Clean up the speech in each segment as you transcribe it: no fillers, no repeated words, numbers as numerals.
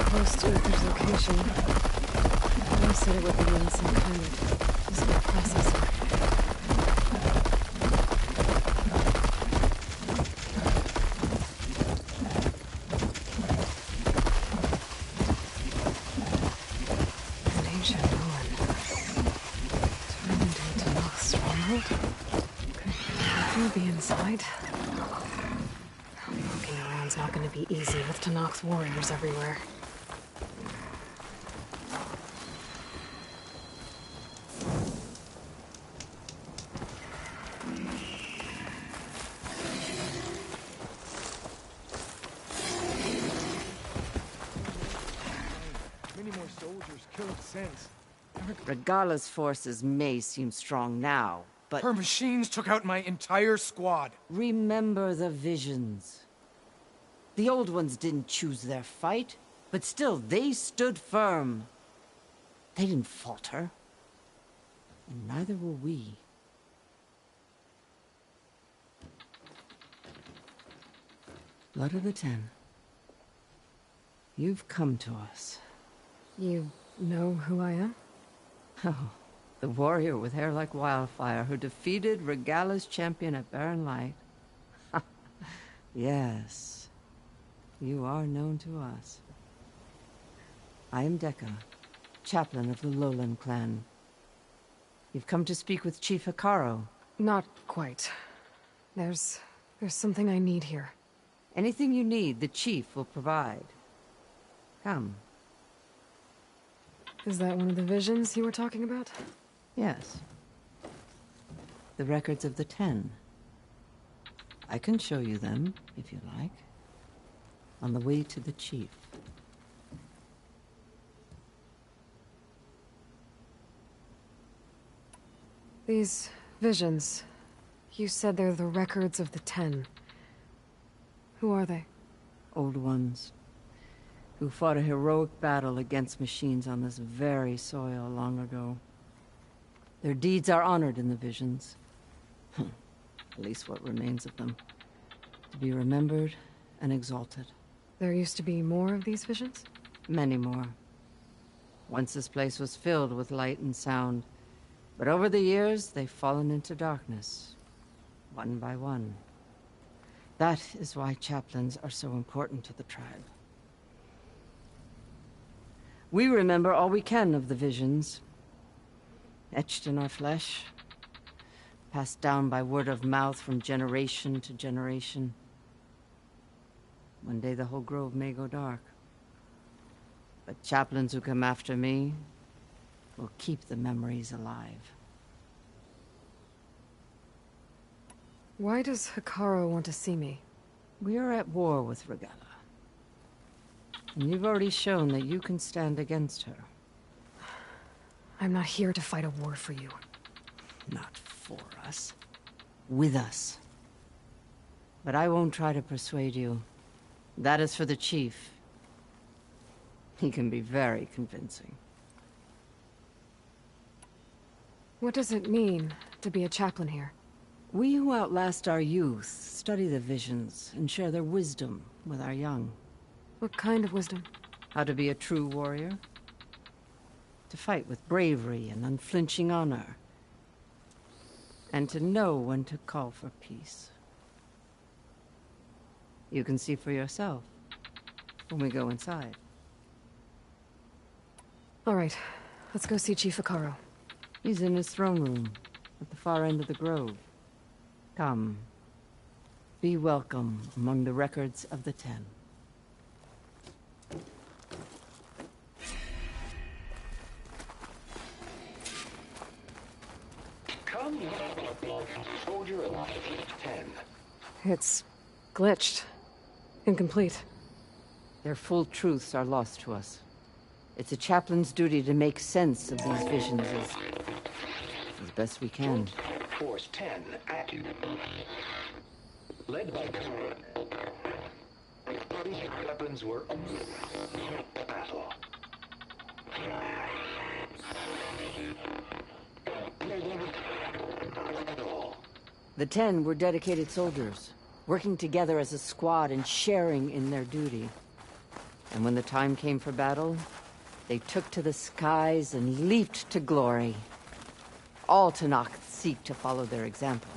close to Uther's location. I said it would be in some kind of physical processor. An ancient ruin. Turned into a Tenakth stronghold? Could be inside. Walking around's not going to be easy with Tenakth warriors everywhere. Many more soldiers killed since. Regala's forces may seem strong now, but... Her machines took out my entire squad. Remember the visions. The old ones didn't choose their fight, but still, they stood firm. They didn't falter. And neither will we. Blood of the Ten. You've come to us. You know who I am? Oh, the warrior with hair like wildfire who defeated Regala's champion at Barren Light. Yes, you are known to us. I am Dekka, chaplain of the Lowland clan. You've come to speak with Chief Hekarro. Not quite. There's something I need here. Anything you need, the chief will provide. Come. Is that one of the visions you were talking about? Yes. The records of the Ten. I can show you them, if you like. On the way to the chief. These visions, you said they're the records of the Ten. Who are they? Old ones, who fought a heroic battle against machines on this very soil long ago. Their deeds are honored in the visions. At least what remains of them. To be remembered and exalted. There used to be more of these visions? Many more. Once this place was filled with light and sound. But over the years, they've fallen into darkness. One by one. That is why chaplains are so important to the tribe. We remember all we can of the visions. Etched in our flesh. Passed down by word of mouth from generation to generation. One day the whole grove may go dark. But chaplains who come after me will keep the memories alive. Why does Hekarro want to see me? We are at war with Regala. And you've already shown that you can stand against her. I'm not here to fight a war for you. Not for us. With us. But I won't try to persuade you. That is for the chief. He can be very convincing. What does it mean to be a chaplain here? We who outlast our youth study the visions and share their wisdom with our young. What kind of wisdom? How to be a true warrior. To fight with bravery and unflinching honor. And to know when to call for peace. You can see for yourself when we go inside. All right, let's go see Chief Hekarro. He's in his throne room at the far end of the grove. Come. Be welcome among the records of the Ten. Come, soldier alive, 10. It's glitched. Incomplete. Their full truths are lost to us. It's a chaplain's duty to make sense of these visions as best we can. Force 10 active. Led by weapons were battle. The Ten were dedicated soldiers, working together as a squad and sharing in their duty. And when the time came for battle, they took to the skies and leaped to glory. All Tenakth seek to follow their example.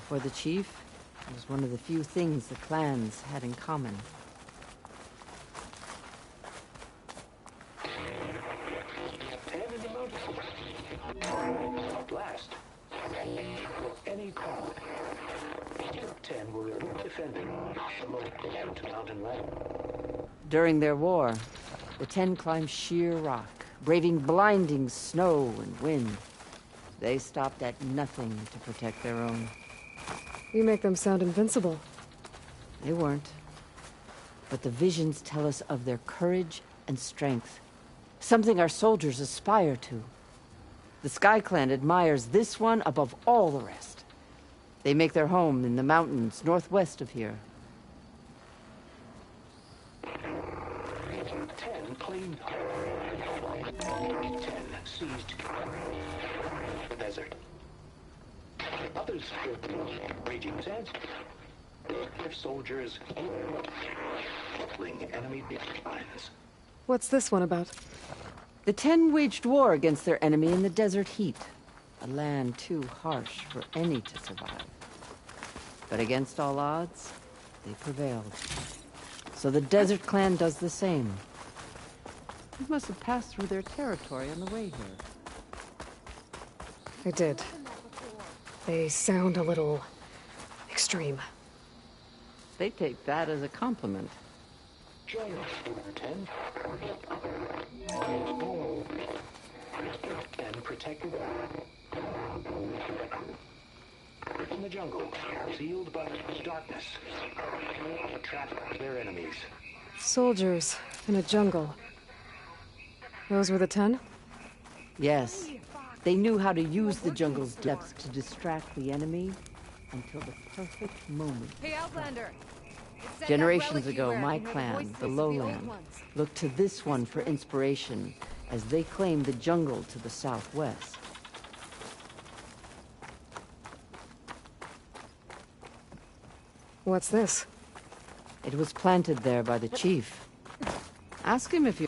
For the chief, it was one of the few things the clans had in common. At last, any crowd. 10 were defending the mountain land. During their war, the 10 climbed sheer rock, braving blinding snow and wind. They stopped at nothing to protect their own. You make them sound invincible. They weren't. But the visions tell us of their courage and strength, something our soldiers aspire to. The Sky Clan admires this one above all the rest. They make their home in the mountains northwest of here. 10 claimed. 10 seized the desert. Others raging sands. Their soldiers killing enemy lines. What's this one about? The 10 waged war against their enemy in the desert heat, a land too harsh for any to survive. But against all odds, they prevailed. So the Desert Clan does the same. You must have passed through their territory on the way here. I did. They sound a little extreme. They take that as a compliment. Join us, 10. And protected in the jungle, sealed by darkness. Trap their enemies. Soldiers in a jungle. Those were the 10? Yes. They knew how to use the jungle's depths to distract the enemy until the perfect moment. Hey, Outlander! It said that Generations relic you ago, wear my can hear the clan, voices the of Lowland, old ones. looked to this one for inspiration as they claimed the jungle to the southwest. What's this? It was planted there by the chief. Ask him if you...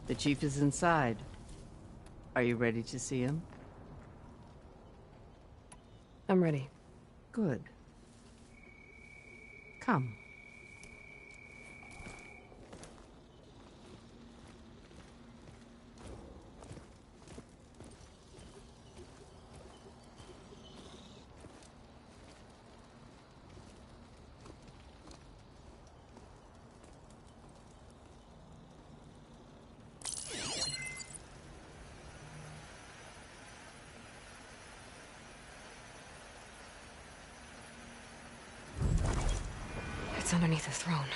The chief is inside. Are you ready to see him? I'm ready. Good. Come. It's underneath the throne.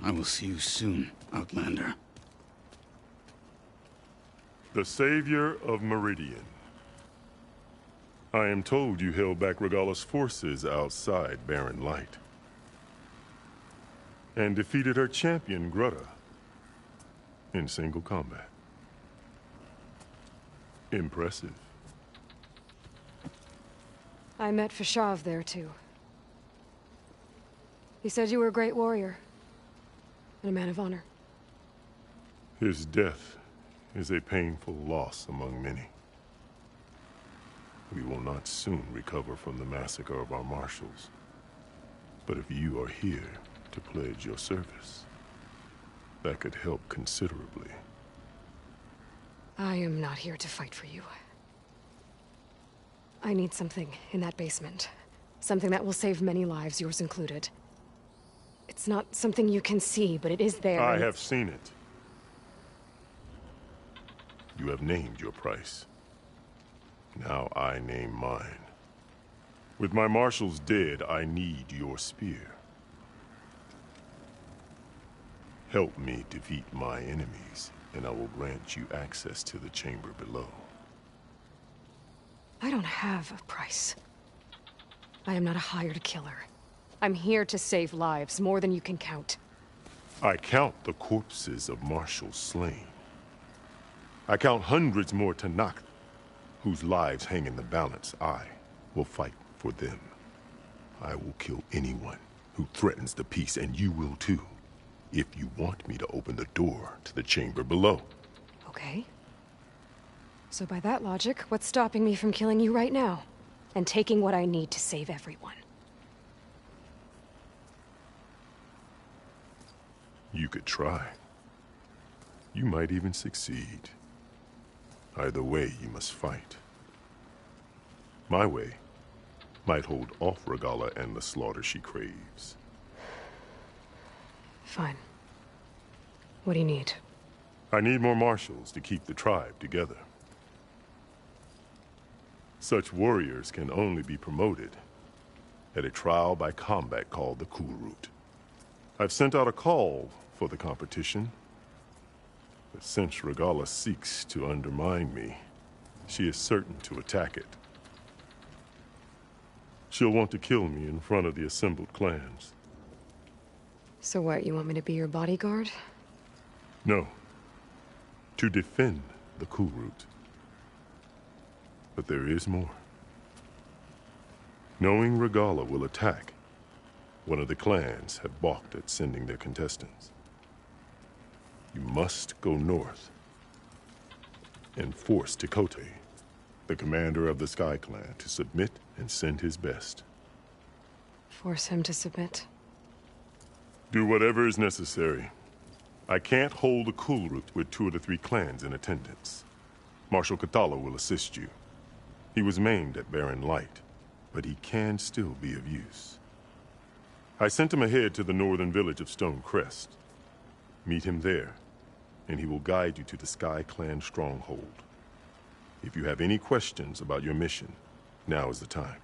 I will see you soon, Outlander. The savior of Meridian. I am told you held back Regalla's forces outside Barren Light. And defeated her champion, Grudda, in single combat. Impressive. I met Fashav there, too. He said you were a great warrior. And a man of honor. His death is a painful loss among many. We will not soon recover from the massacre of our marshals. But if you are here to pledge your service, that could help considerably. I am not here to fight for you. I need something in that basement. Something that will save many lives, yours included. It's not something you can see, but it is there. I have seen it. You have named your price. Now I name mine. With my marshals dead, I need your spear. Help me defeat my enemies, and I will grant you access to the chamber below. I don't have a price. I am not a hired killer. I'm here to save lives, more than you can count. I count the corpses of marshals slain. I count hundreds more Tanakh, whose lives hang in the balance. I will fight for them. I will kill anyone who threatens the peace, and you will too, if you want me to open the door to the chamber below. Okay. So by that logic, what's stopping me from killing you right now? And taking what I need to save everyone? You could try. You might even succeed. Either way, you must fight. My way might hold off Regalla and the slaughter she craves. Fine. What do you need? I need more marshals to keep the tribe together. Such warriors can only be promoted at a trial by combat called the Kulrut. I've sent out a call for the competition, but since Regalla seeks to undermine me, she is certain to attack it. She'll want to kill me in front of the assembled clans. So what, you want me to be your bodyguard? No. To defend the Kulrut. But there is more. Knowing Regalla will attack, one of the clans have balked at sending their contestants. You must go north and force Tekote, the commander of the Sky Clan, to submit and send his best. Force him to submit? Do whatever is necessary. I can't hold the Kulrut with 2 of the 3 clans in attendance. Marshal Kotallo will assist you. He was maimed at Barren Light, but he can still be of use. I sent him ahead to the northern village of Stone Crest. Meet him there, and he will guide you to the Sky Clan stronghold. If you have any questions about your mission, now is the time.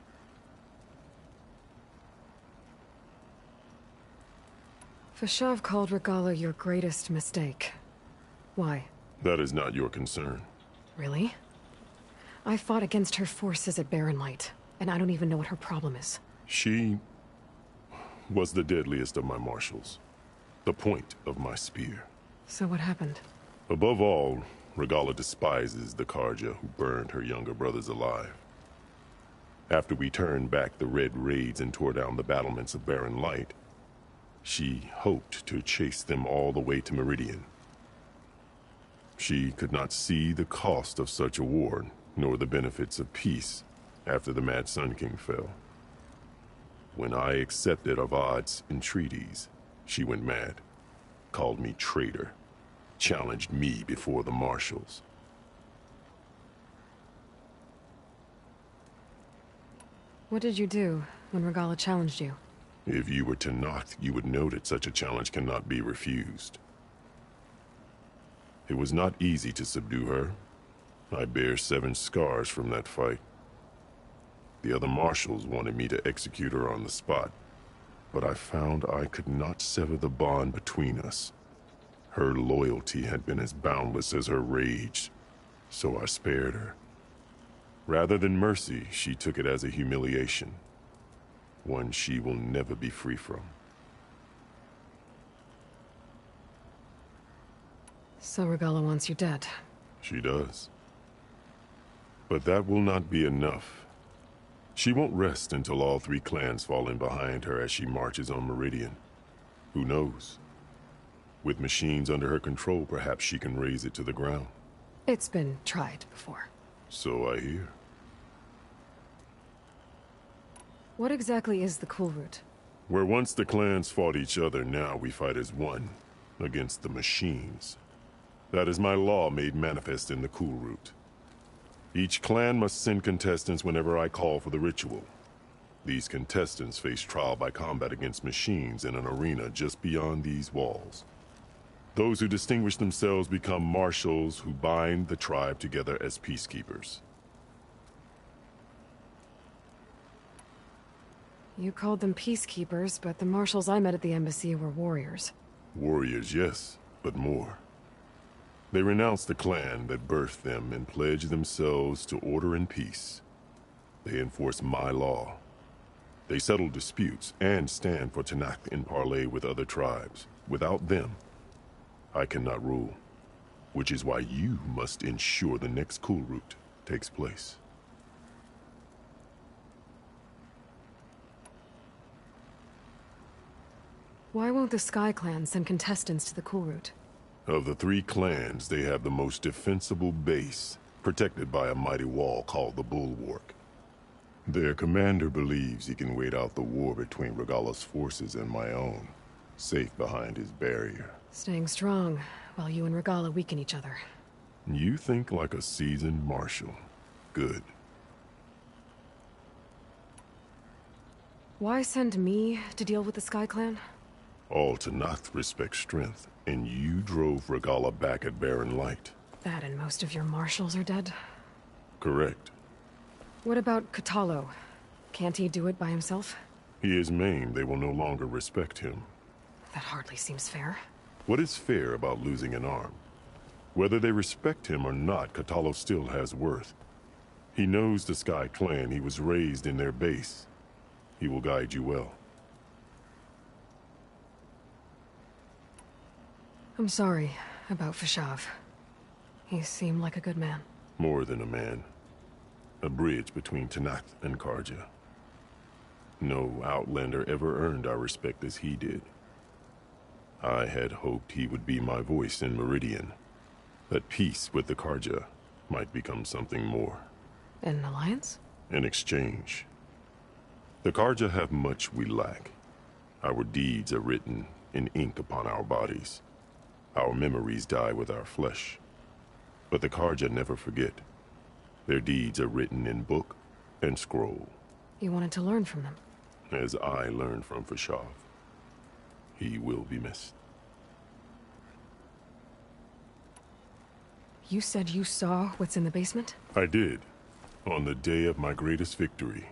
Fashav called Regalla your greatest mistake. Why? That is not your concern. Really? I fought against her forces at Barren Light, and I don't even know what her problem is. She was the deadliest of my marshals. The point of my spear. So what happened? Above all, Regalla despises the Karja who burned her younger brothers alive. After we turned back the Red Raids and tore down the battlements of Barren Light, she hoped to chase them all the way to Meridian. She could not see the cost of such a war, nor the benefits of peace after the Mad Sun King fell. When I accepted Avad's entreaties, she went mad, called me traitor, challenged me before the marshals. What did you do when Regalla challenged you? If you were Tanakh, you would know that such a challenge cannot be refused. It was not easy to subdue her. I bear 7 scars from that fight. The other marshals wanted me to execute her on the spot, but I found I could not sever the bond between us. Her loyalty had been as boundless as her rage, so I spared her. Rather than mercy, she took it as a humiliation, one she will never be free from. So Regalla wants you dead. She does. But that will not be enough. She won't rest until all 3 clans fall in behind her as she marches on Meridian. Who knows? With machines under her control, perhaps she can raise it to the ground. It's been tried before. So I hear. What exactly is the Kulrut? Where once the clans fought each other, now we fight as one, against the machines. That is my law made manifest in the Kulrut. Each clan must send contestants whenever I call for the ritual. These contestants face trial by combat against machines in an arena just beyond these walls. Those who distinguish themselves become marshals who bind the tribe together as peacekeepers. You called them peacekeepers, but the marshals I met at the embassy were warriors. Warriors, yes, but more. They renounce the clan that birthed them and pledge themselves to order and peace. They enforce my law. They settle disputes and stand for Tanakh in parley with other tribes. Without them, I cannot rule. which is why you must ensure the next Kulrut takes place. Why won't the Sky Clan send contestants to the Kulrut? Of the 3 clans, they have the most defensible base, protected by a mighty wall called the Bulwark. Their commander believes he can wait out the war between Regalla's forces and my own, safe behind his barrier. Staying strong, while you and Regalla weaken each other. You think like a seasoned marshal. Good. Why send me to deal with the Sky Clan? All Tenakth respect strength, and you drove Regalla back at Barren Light. That and most of your marshals are dead? Correct. What about Kotallo? Can't he do it by himself? He is maimed. They will no longer respect him. That hardly seems fair. What is fair about losing an arm? Whether they respect him or not, Kotallo still has worth. He knows the Sky Clan. He was raised in their base. He will guide you well. I'm sorry about Fashav. He seemed like a good man. More than a man. A bridge between Tenakth and Carja. No Outlander ever earned our respect as he did. I had hoped he would be my voice in Meridian. That peace with the Carja might become something more. An alliance? In exchange. The Carja have much we lack. Our deeds are written in ink upon our bodies. Our memories die with our flesh. But the Carja never forget. Their deeds are written in book and scroll. You wanted to learn from them? As I learned from Fashav. He will be missed. You said you saw what's in the basement? I did. On the day of my greatest victory.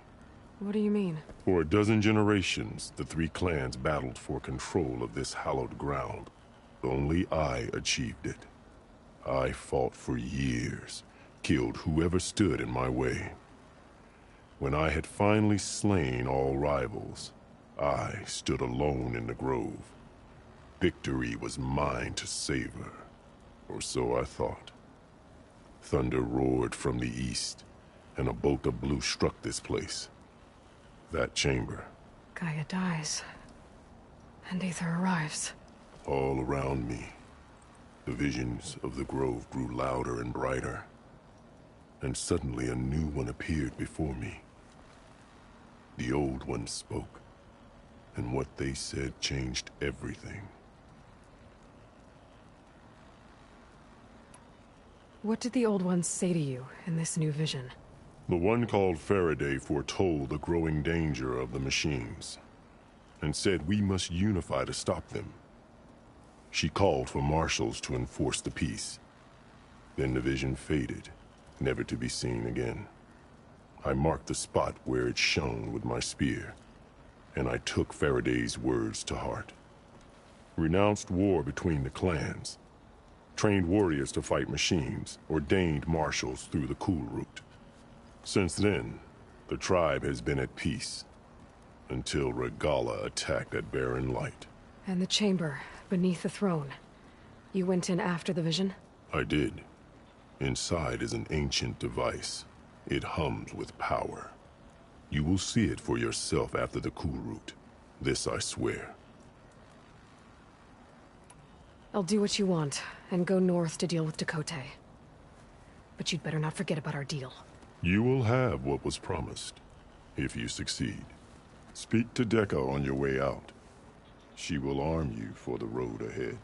What do you mean? For a dozen generations, the 3 clans battled for control of this hallowed ground. Only I achieved it. I fought for years, killed whoever stood in my way. When I had finally slain all rivals, I stood alone in the grove. Victory was mine to savor, or so I thought. Thunder roared from the east, and a bolt of blue struck this place. That chamber. Gaia dies. And Aether arrives. All around me, the visions of the grove grew louder and brighter. And suddenly a new one appeared before me. The old one spoke, and what they said changed everything. What did the old ones say to you in this new vision? The one called Faraday foretold the growing danger of the machines, and said we must unify to stop them. She called for marshals to enforce the peace. Then the vision faded, never to be seen again. I marked the spot where it shone with my spear, and I took Faraday's words to heart. Renounced war between the clans, trained warriors to fight machines, ordained marshals through the Kulrut. Since then, the tribe has been at peace, until Regalla attacked at Barren Light. And the chamber, beneath the throne. You went in after the vision? I did. Inside is an ancient device. It hums with power. You will see it for yourself after the Kulrut. This I swear. I'll do what you want, and go north to deal with Tekotteh. But you'd better not forget about our deal. You will have what was promised, if you succeed. Speak to Dekka on your way out. She will arm you for the road ahead.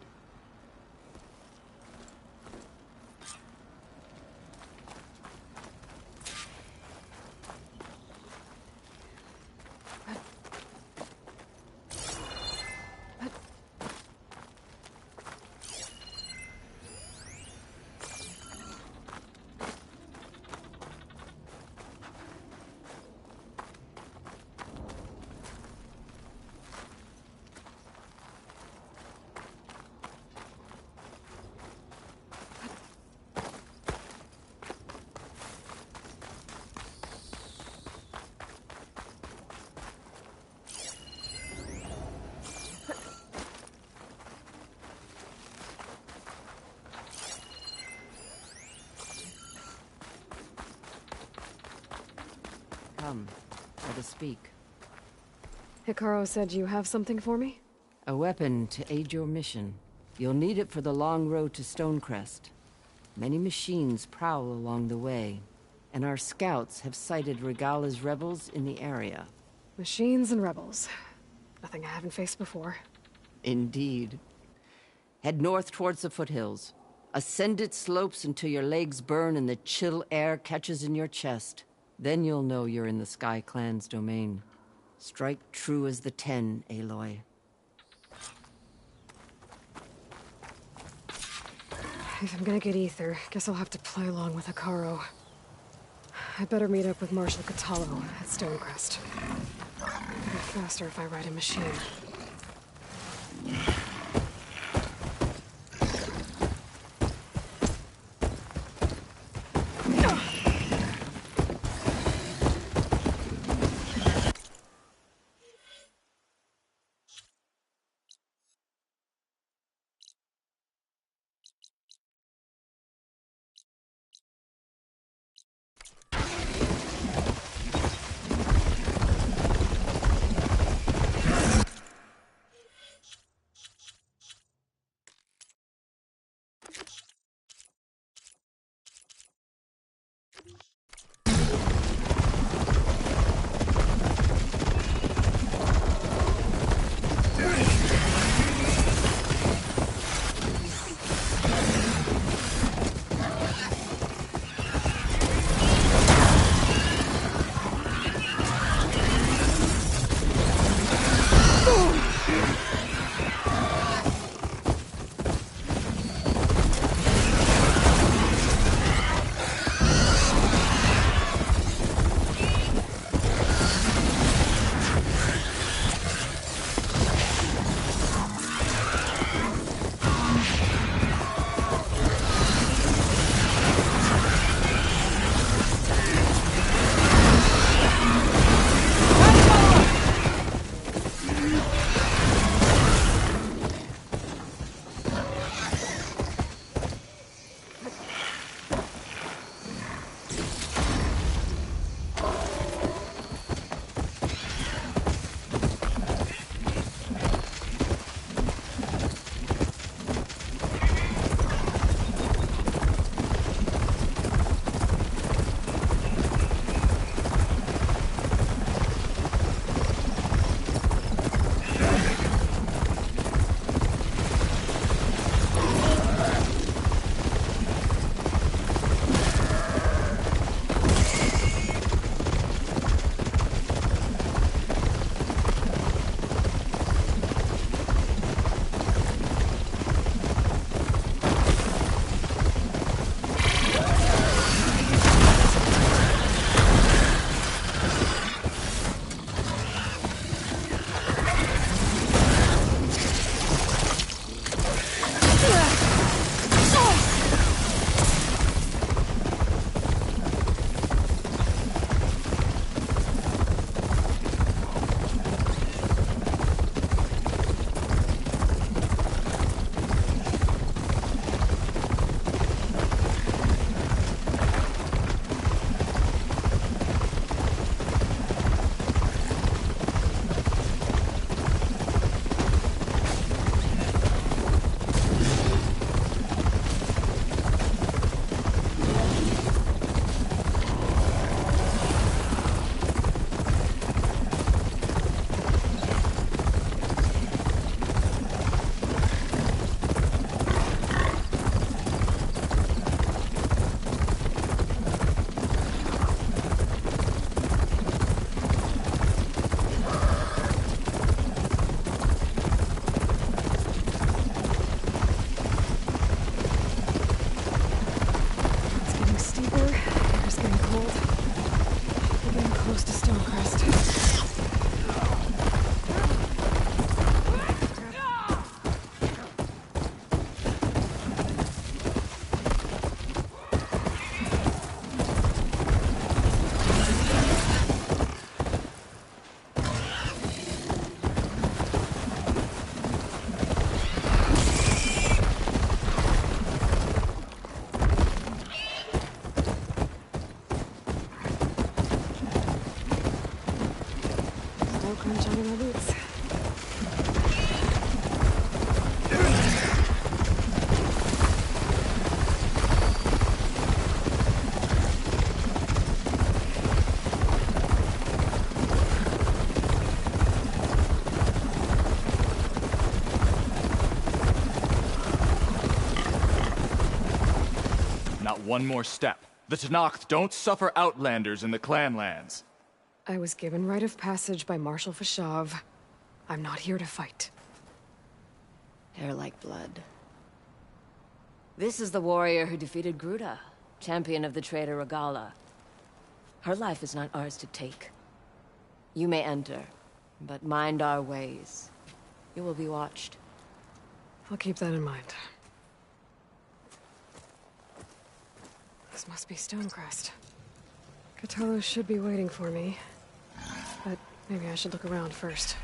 Come, let us speak. Hikaru said you have something for me? A weapon to aid your mission. You'll need it for the long road to Stonecrest. Many machines prowl along the way, and our scouts have sighted Regala's rebels in the area. Machines and rebels. Nothing I haven't faced before. Indeed. Head north towards the foothills. Ascend its slopes until your legs burn and the chill air catches in your chest. Then you'll know you're in the Sky Clan's domain. Strike true as the Ten, Aloy. If I'm gonna get ether, guess I'll have to play along with Hikaru. I better meet up with Marshal Catallo at Stonecrest. It'll be faster if I ride a machine. one more step. The Tenakth don't suffer outlanders in the Clanlands. I was given rite of passage by Marshal Fashav. I'm not here to fight. Hair like blood. This is the warrior who defeated Gruda, champion of the traitor Regalla. Her life is not ours to take. You may enter, but mind our ways. You will be watched. I'll keep that in mind. This must be Stonecrest. Kotallo should be waiting for me. But maybe I should look around first.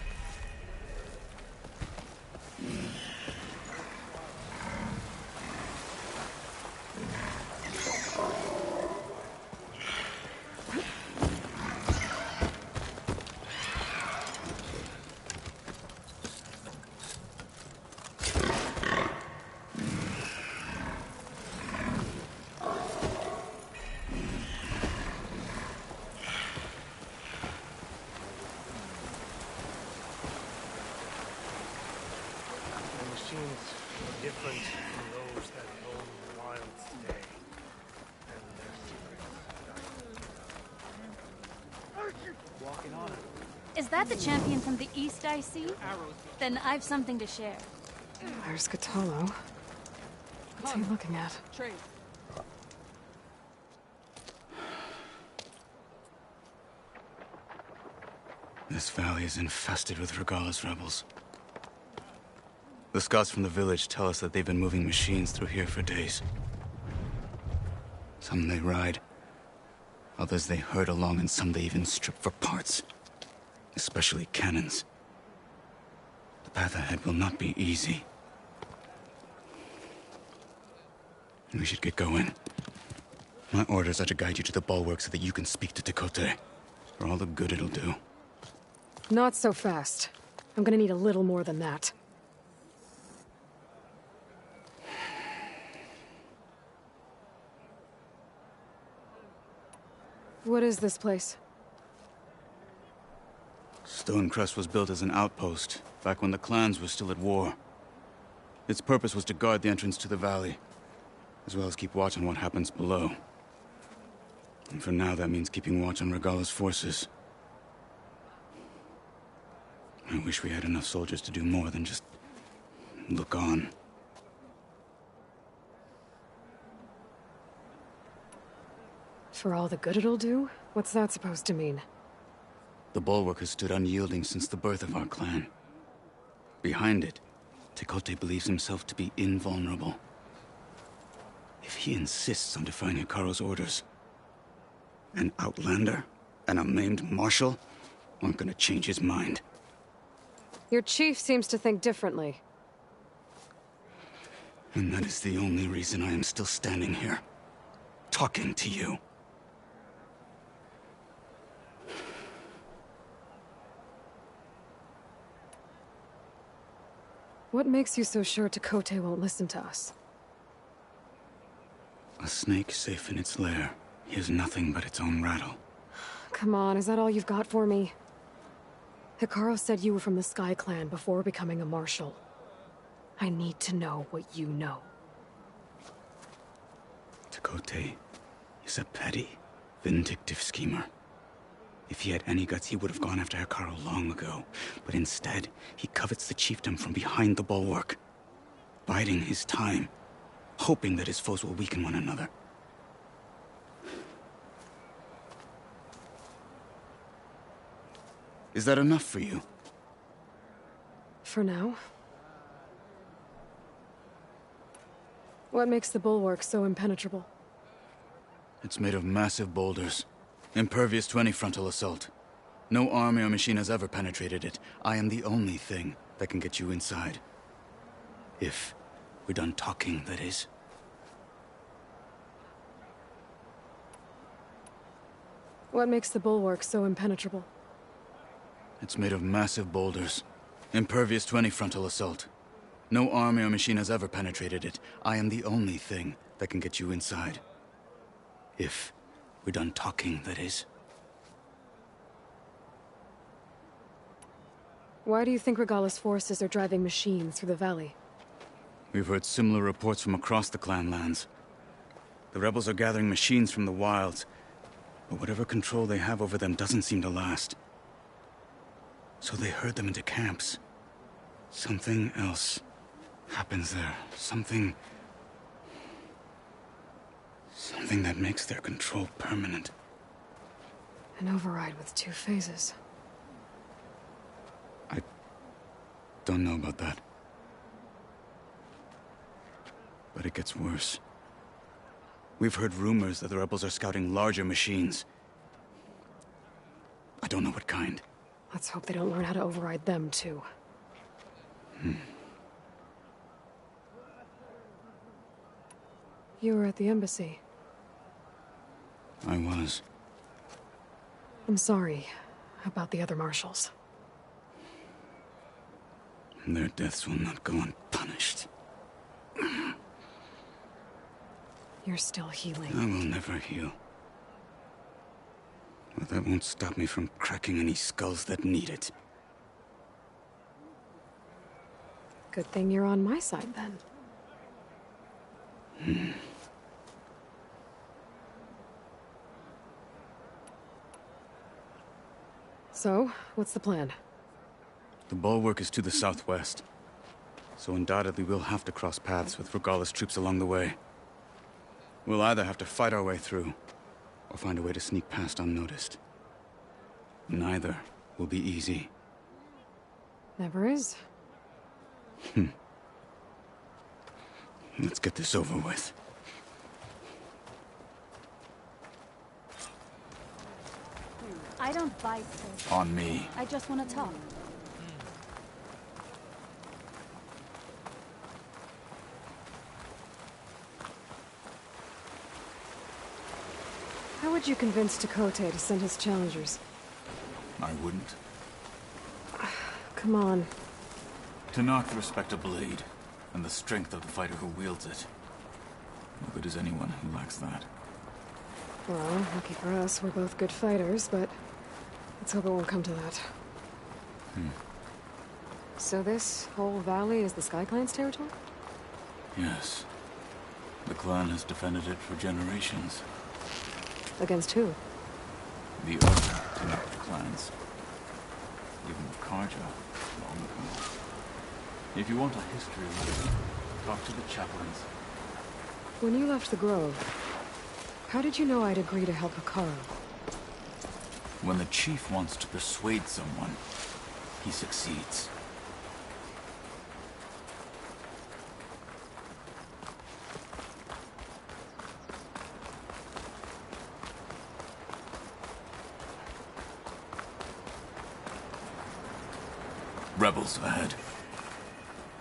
Different from those that roam the wilds today. And their secrets. Walking on it. Is that the champion from the east I see? Then I've something to share. There's Kotallo. What's he looking at? This valley is infested with Regalla's rebels. The scouts from the village tell us that they've been moving machines through here for days. Some they ride, others they herd along, and some they even strip for parts. Especially cannons. The path ahead will not be easy. We should get going. My orders are to guide you to the bulwark so that you can speak to Tekotteh. For all the good it'll do. Not so fast. I'm gonna need a little more than that. What is this place? Stonecrest was built as an outpost, back when the clans were still at war. Its purpose was to guard the entrance to the valley, as well as keep watch on what happens below. And for now, that means keeping watch on Regalla's forces. I wish we had enough soldiers to do more than just look on. For all the good it'll do? What's that supposed to mean? The bulwark has stood unyielding since the birth of our clan. Behind it, Tekotteh believes himself to be invulnerable. If he insists on defying Hekarro's orders, an outlander and a maimed marshal aren't gonna change his mind. Your chief seems to think differently. And that is the only reason I am still standing here, talking to you. What makes you so sure Tekotteh won't listen to us? A snake safe in its lair hears nothing but its own rattle. Come on, is that all you've got for me? Hekarro said you were from the Sky Clan before becoming a marshal. I need to know what you know. Tekotteh is a petty, vindictive schemer. If he had any guts, he would have gone after Hekarro long ago. But instead, he covets the chiefdom from behind the bulwark, biding his time, hoping that his foes will weaken one another. Is that enough for you? For now. What makes the bulwark so impenetrable? It's made of massive boulders, impervious to any frontal assault. No army or machine has ever penetrated it. I am the only thing that can get you inside. If we're done talking, that is. What makes the bulwark so impenetrable? It's made of massive boulders, impervious to any frontal assault. No army or machine has ever penetrated it. I am the only thing that can get you inside. If we're done talking, that is. Why do you think Regalla's forces are driving machines through the valley? We've heard similar reports from across the Clanlands. The rebels are gathering machines from the wilds, but whatever control they have over them doesn't seem to last. So they herd them into camps. Something else happens there. Something that makes their control permanent. An override with 2 phases. I don't know about that. But it gets worse. We've heard rumors that the rebels are scouting larger machines. I don't know what kind. Let's hope they don't learn how to override them, too. You were at the embassy. I was. I'm sorry about the other marshals. Their deaths will not go unpunished. You're still healing. I will never heal. But that won't stop me from cracking any skulls that need it. Good thing you're on my side, then. So, what's the plan? The bulwark is to the southwest, so undoubtedly we'll have to cross paths with Regalla's troops along the way. We'll either have to fight our way through, or find a way to sneak past unnoticed. Neither will be easy. Never is. Let's get this over with. I don't bite this. On me. I just want to talk. How would you convince Tekote to send his challengers? I wouldn't. Come on. Tenakth respect a blade, and the strength of the fighter who wields it. No good is anyone who lacks that. Well, lucky for us, we're both good fighters, but let's hope it won't come to that. So this whole valley is the Sky Clan's territory? Yes. The clan has defended it for generations. Against who? The other Tenakth clans. Even Karja, long ago. If you want a history lesson, talk to the chaplains. When you left the Grove, how did you know I'd agree to help Hekarro? When the chief wants to persuade someone, he succeeds. Rebels ahead.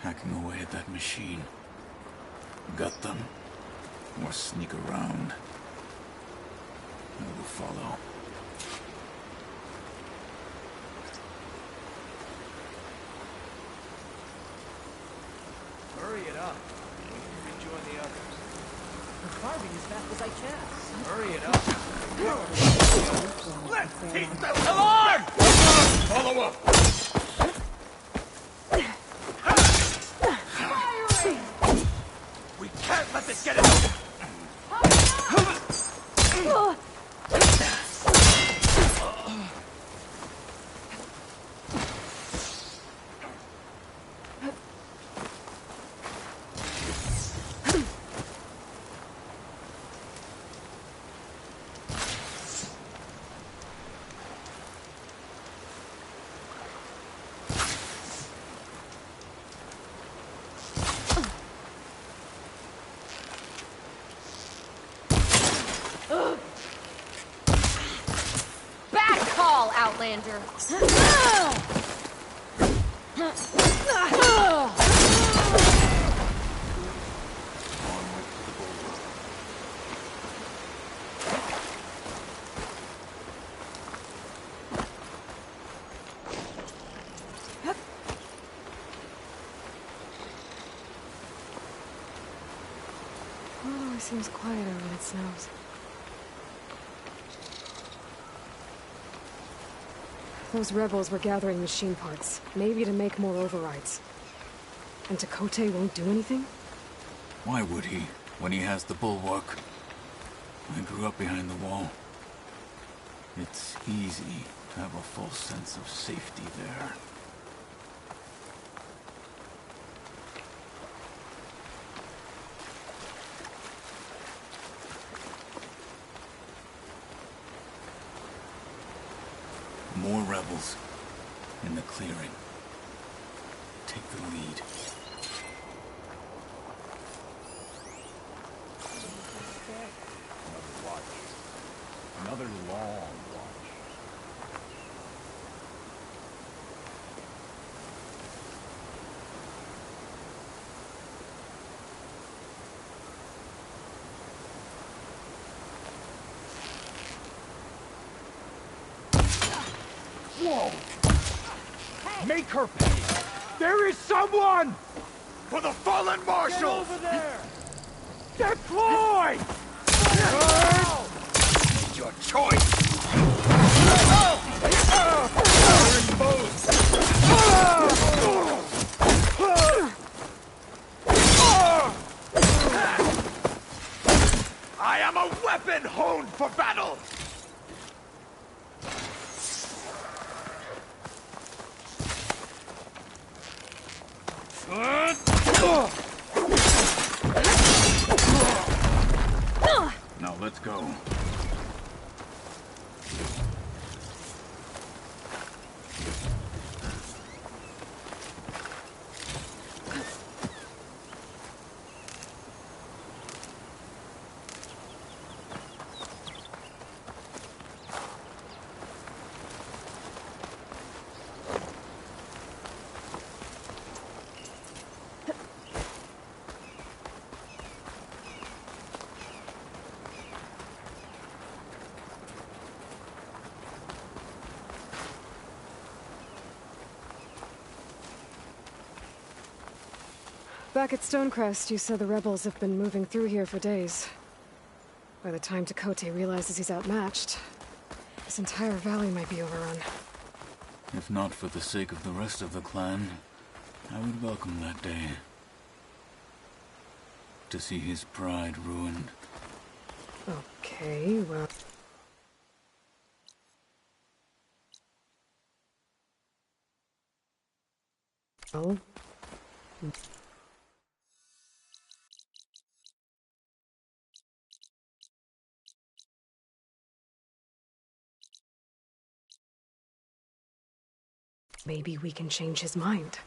Hacking away at that machine. Gut them, or sneak around. I will follow. Hurry it up. Rejoin the others. I'm carving as fast as I can. Hurry it up. Let's keep them alive! Follow up! We can't let this get out! Bad call, Outlander! It always seems quieter when it snows. Those rebels were gathering machine parts, maybe to make more overrides. And Tekote won't do anything? Why would he, when he has the bulwark? I grew up behind the wall. It's easy to have a false sense of safety there. More rebels in the clearing. Take the lead. Another watch. Another long watch. Whoa! Make her pay! There is someone! For the fallen Get marshals! over there! Deploy! Your choice! You're exposed! I am a weapon honed for battle! Now let's go. Back at Stonecrest, you said the rebels have been moving through here for days. By the time Tekotteh realizes he's outmatched, this entire valley might be overrun. If not for the sake of the rest of the clan, I would welcome that day. To see his pride ruined. Okay, well... Well... Maybe we can change his mind.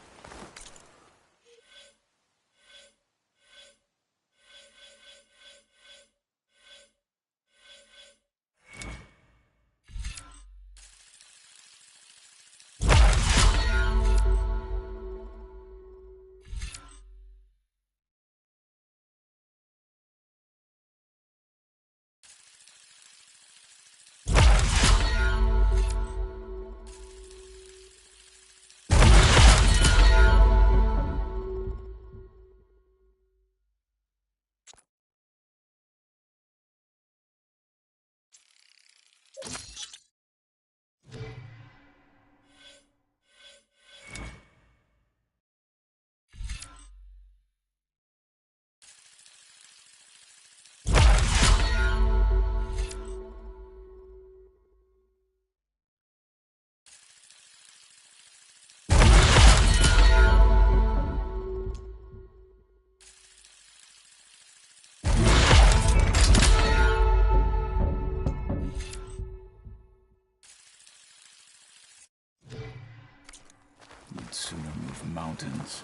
You'd sooner move mountains.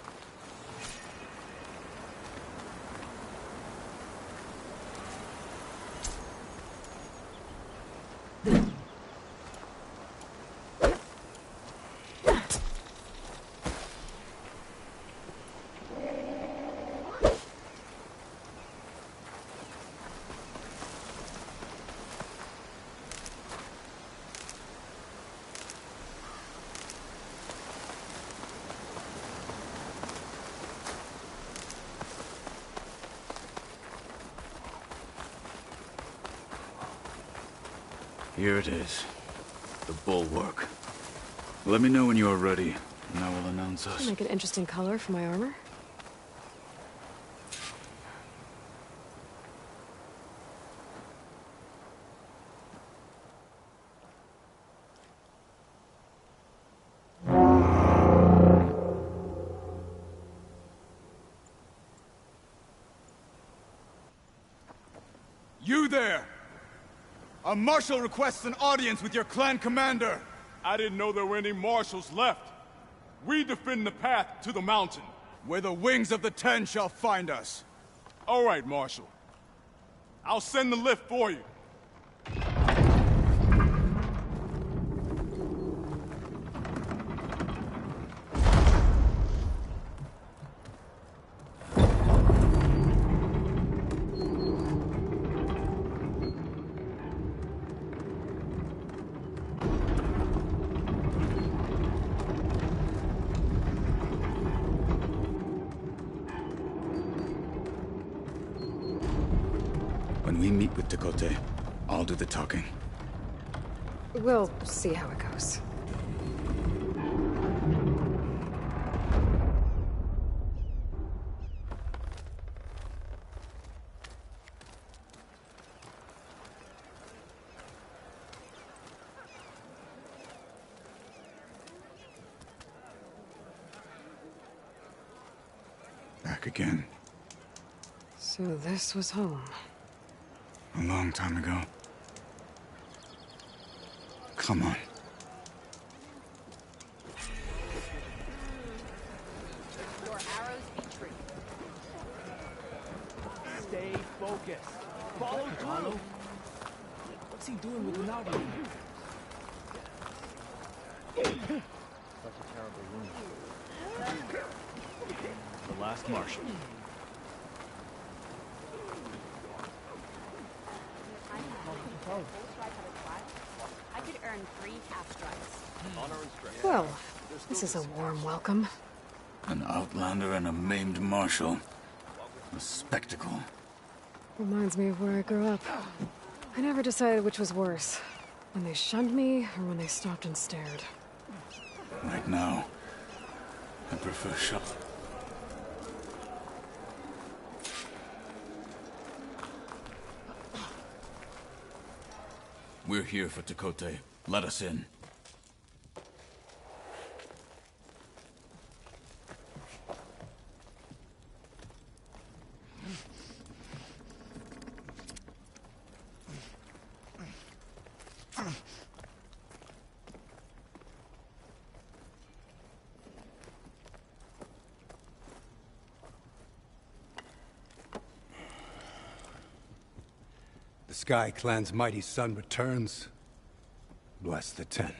Here it is. The bulwark. Let me know when you are ready, and I will announce us. Make an interesting color for my armor. You there! A marshal requests an audience with your clan commander! I didn't know there were any marshals left. We defend the path to the mountain. Where the wings of the Ten shall find us. All right, Marshal. I'll send the lift for you. When we meet with Tekote, I'll do the talking. We'll see how it goes. Back again. So this was home. A long time ago. Come on. Your arrows be true. Stay focused. Follow through. What's he doing with the Navi? Such a terrible wound. The last marshal. I could earn 3 half strikes. Well, this is a warm welcome. An outlander and a maimed marshal. A spectacle. Reminds me of where I grew up. I never decided which was worse. When they shunned me, or when they stopped and stared. Right now, I prefer shop. We're here for Tekote. Let us in. The Sky Clan's mighty son returns. Bless the Ten.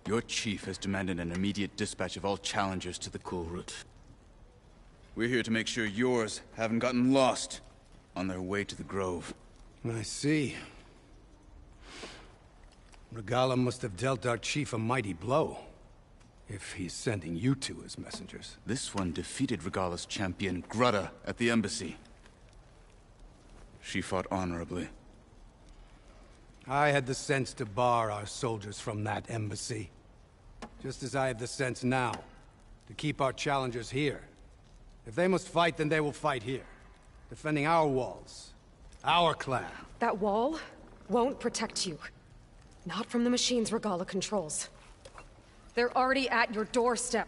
Your chief has demanded an immediate dispatch of all challengers to the Kulrut. We're here to make sure yours haven't gotten lost on their way to the Grove. I see. Regalla must have dealt our chief a mighty blow, if he's sending you two as messengers. This one defeated Regalla's champion, Grudda, at the embassy. She fought honorably. I had the sense to bar our soldiers from that embassy. Just as I have the sense now, to keep our challengers here. If they must fight, then they will fight here. Defending our walls. Our clan. That wall won't protect you. Not from the machines Regalla controls. They're already at your doorstep.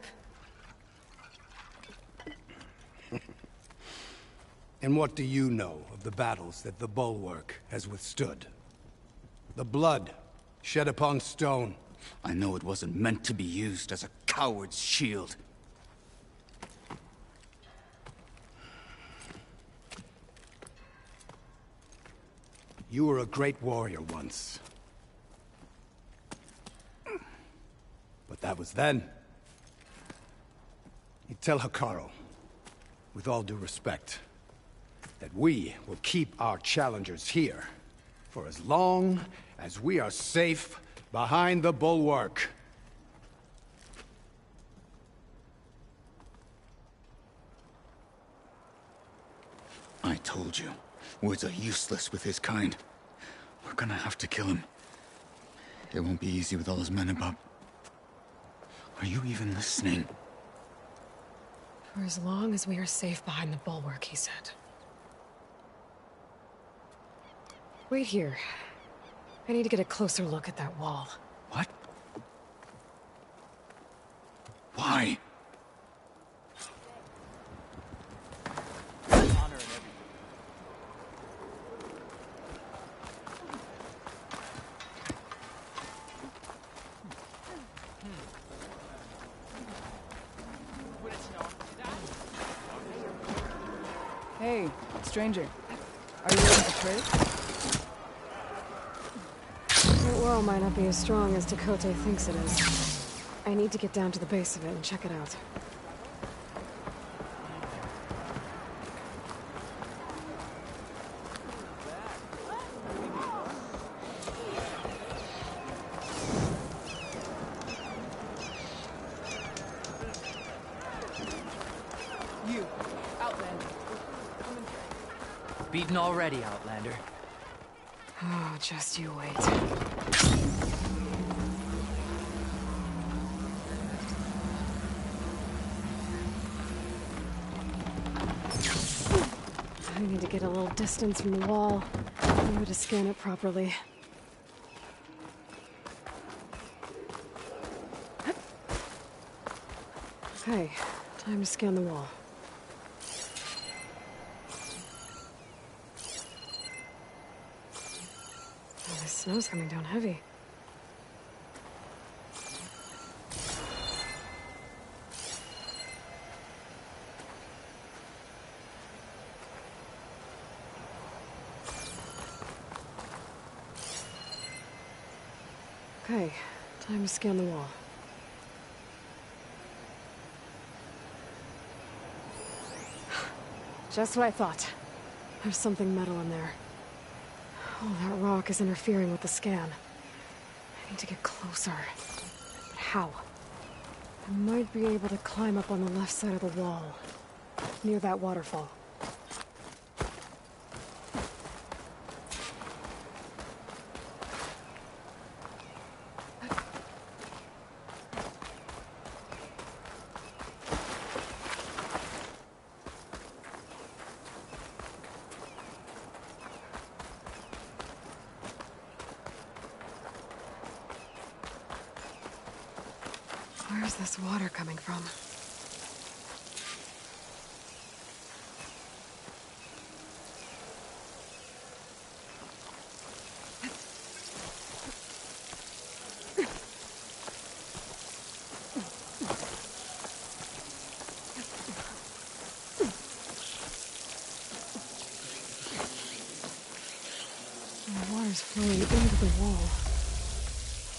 And what do you know of the battles that the Bulwark has withstood? The blood shed upon stone. I know it wasn't meant to be used as a coward's shield. You were a great warrior once. But that was then. You tell Hekarro, with all due respect, that we will keep our challengers here for as long as we are safe behind the Bulwark. I told you, words are useless with his kind. We're gonna have to kill him. It won't be easy with all his men about. Are you even listening? For as long as we are safe behind the Bulwark, he said. Wait here. I need to get a closer look at that wall. What? Why? Stranger, are you willing to trade? That wall might not be as strong as Tekote thinks it is. I need to get down to the base of it and check it out. You, Outlander. Beaten already, Outlander. Oh, just you wait. I need to get a little distance from the wall in order to scan it properly. Okay, time to scan the wall. Oh, the snow's coming down heavy. Okay, time to scan the wall. Just what I thought. There's something metal in there. Oh, that rock is interfering with the scan. I need to get closer. But how? I might be able to climb up on the left side of the wall, near that waterfall. Where's this water coming from? The water's flowing into the wall.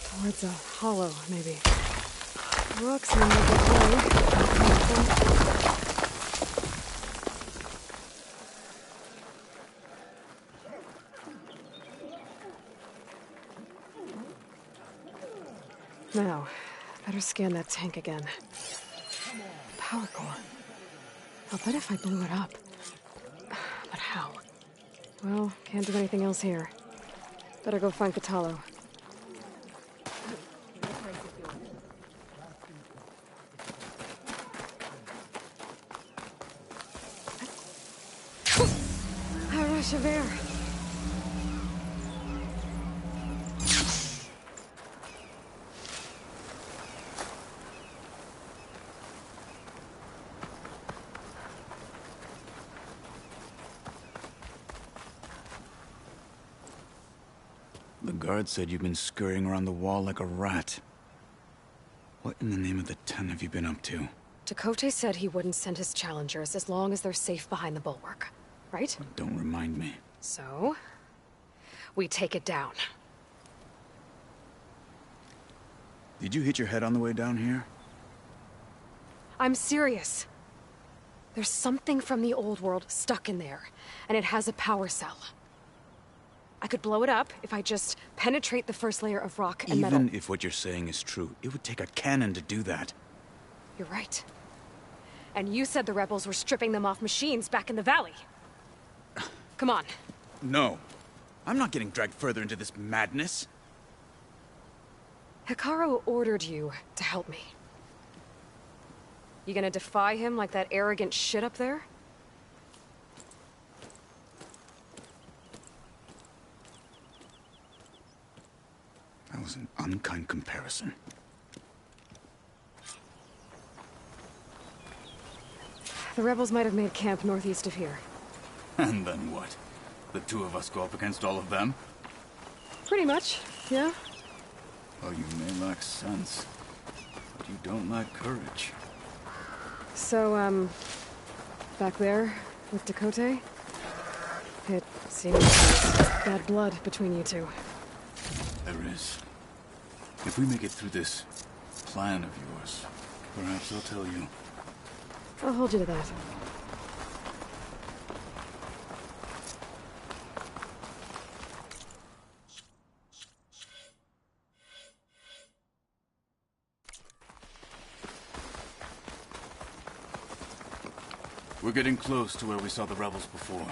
Towards a hollow, maybe. Rocks in the Now, better scan that tank again. Power core. I'll bet if I blew it up. But how? Well, can't do anything else here. Better go find Kotallo. Rush of air. The guard said you've been scurrying around the wall like a rat. What in the name of the Ten have you been up to? Tekote said he wouldn't send his challengers as long as they're safe behind the bulwark, right? Don't remind me. So, we take it down. Did you hit your head on the way down here? I'm serious. There's something from the old world stuck in there, and it has a power cell. I could blow it up if I just penetrate the first layer of rock and metal. Even if what you're saying is true, it would take a cannon to do that. You're right. And you said the rebels were stripping them off machines back in the valley. Come on. No. I'm not getting dragged further into this madness. Hekarro ordered you to help me. You gonna defy him like that arrogant shit up there? That was an unkind comparison. The rebels might have made camp northeast of here. And then what? The two of us go up against all of them? Pretty much, yeah. Oh, you may lack sense, but you don't lack courage. So, back there, with Tekote? It seems there's bad blood between you two. There is. If we make it through this plan of yours, perhaps I'll tell you. I'll hold you to that. We're getting close to where we saw the rebels before.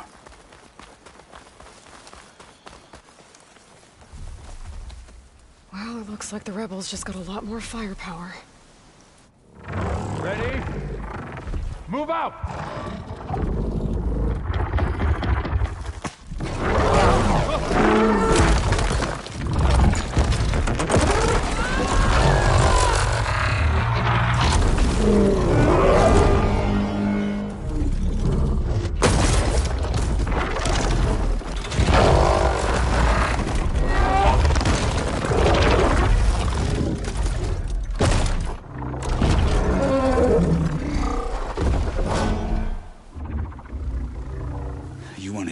Well, it looks like the rebels just got a lot more firepower. Ready? Move out!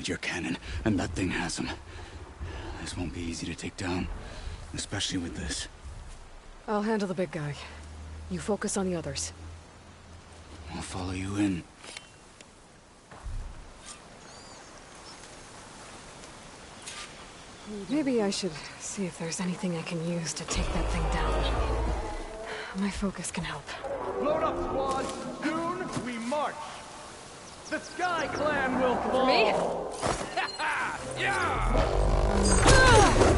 Your cannon, and that thing has him. This won't be easy to take down, especially with this. I'll handle the big guy. You focus on the others. I'll follow you in. Maybe I should see if there's anything I can use to take that thing down. My focus can help. Load up, squad! Soon we march! The Sky Clan will fall! For me? Yeah!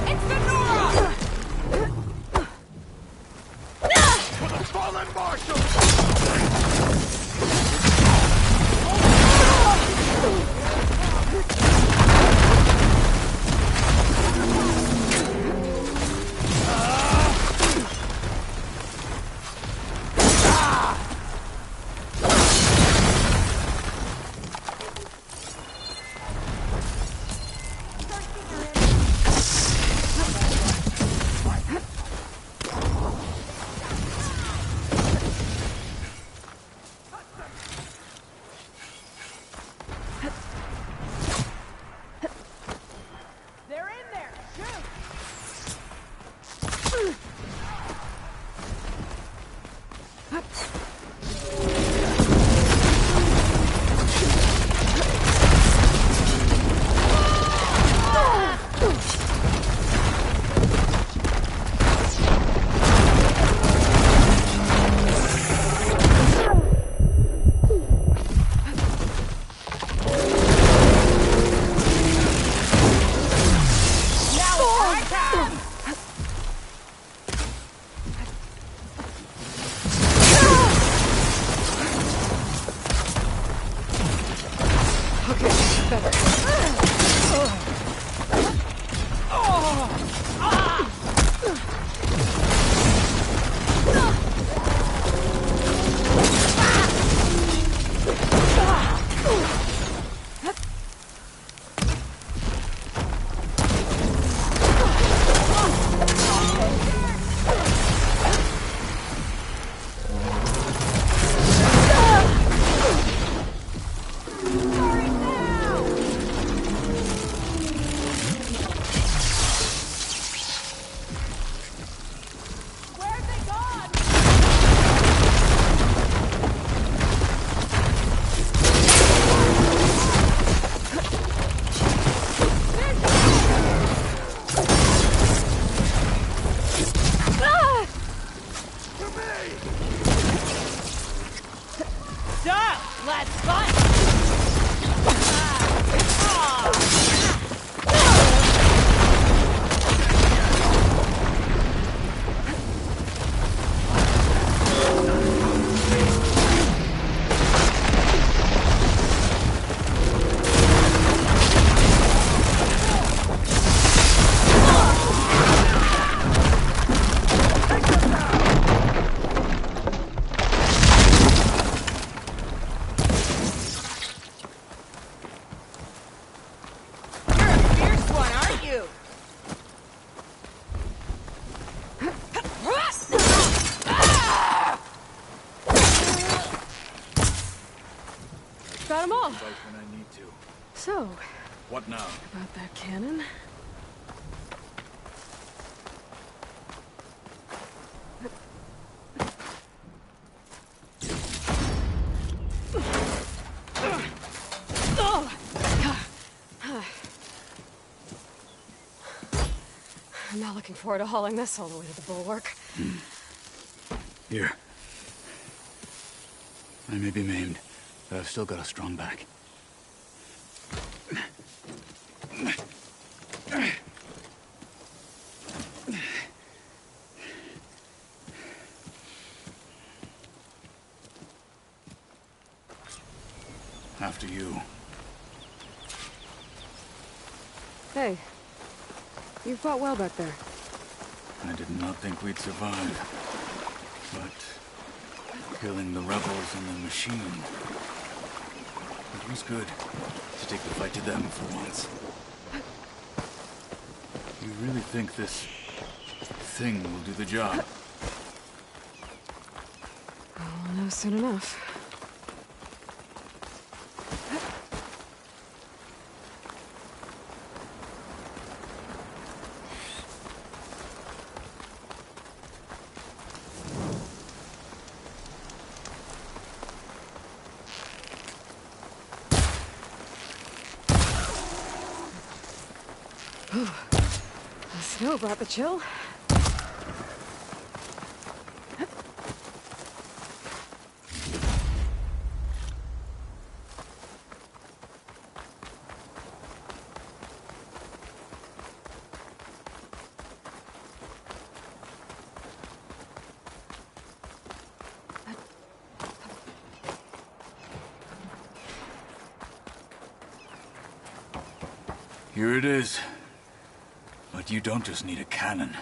It's the Nora! For the fallen marshal! What now? About that cannon? I'm not looking forward to hauling this all the way to the bulwark. Here. I may be maimed, but I've still got a strong back. After you. Hey, you fought well back there. I did not think we'd survive. But killing the rebels and the machine, it was good to take the fight to them for once. You really think this thing will do the job? I'll know soon enough. The snow brought the chill. Here it is. But you don't just need a cannon.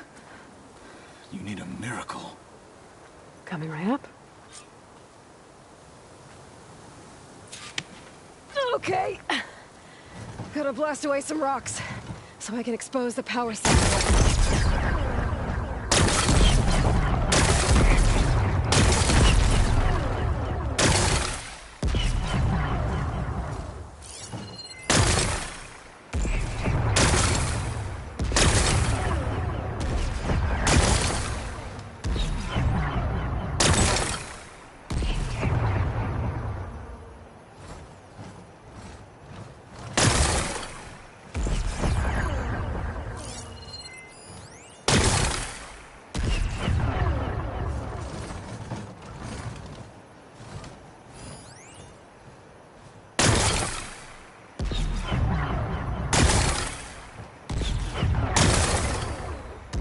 You need a miracle. Coming right up. Okay. Gotta blast away some rocks, so I can expose the power cell.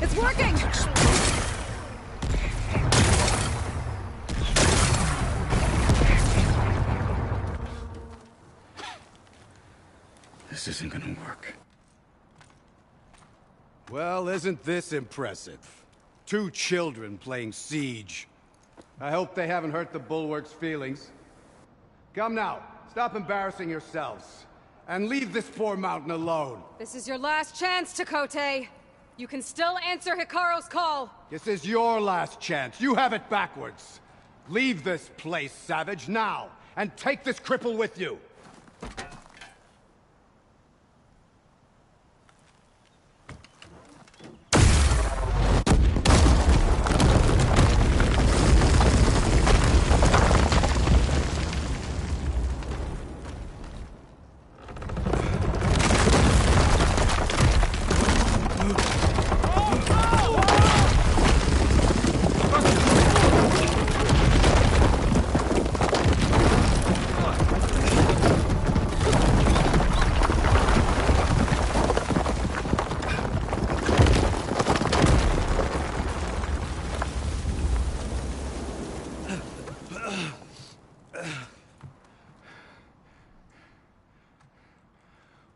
It's working! This isn't gonna work. Well, isn't this impressive? 2 children playing siege. I hope they haven't hurt the Bulwark's feelings. Come now, stop embarrassing yourselves. And leave this poor mountain alone. This is your last chance, Chakotay. You can still answer Hikaru's call. This is your last chance. You have it backwards. Leave this place, Savage, now, and take this cripple with you.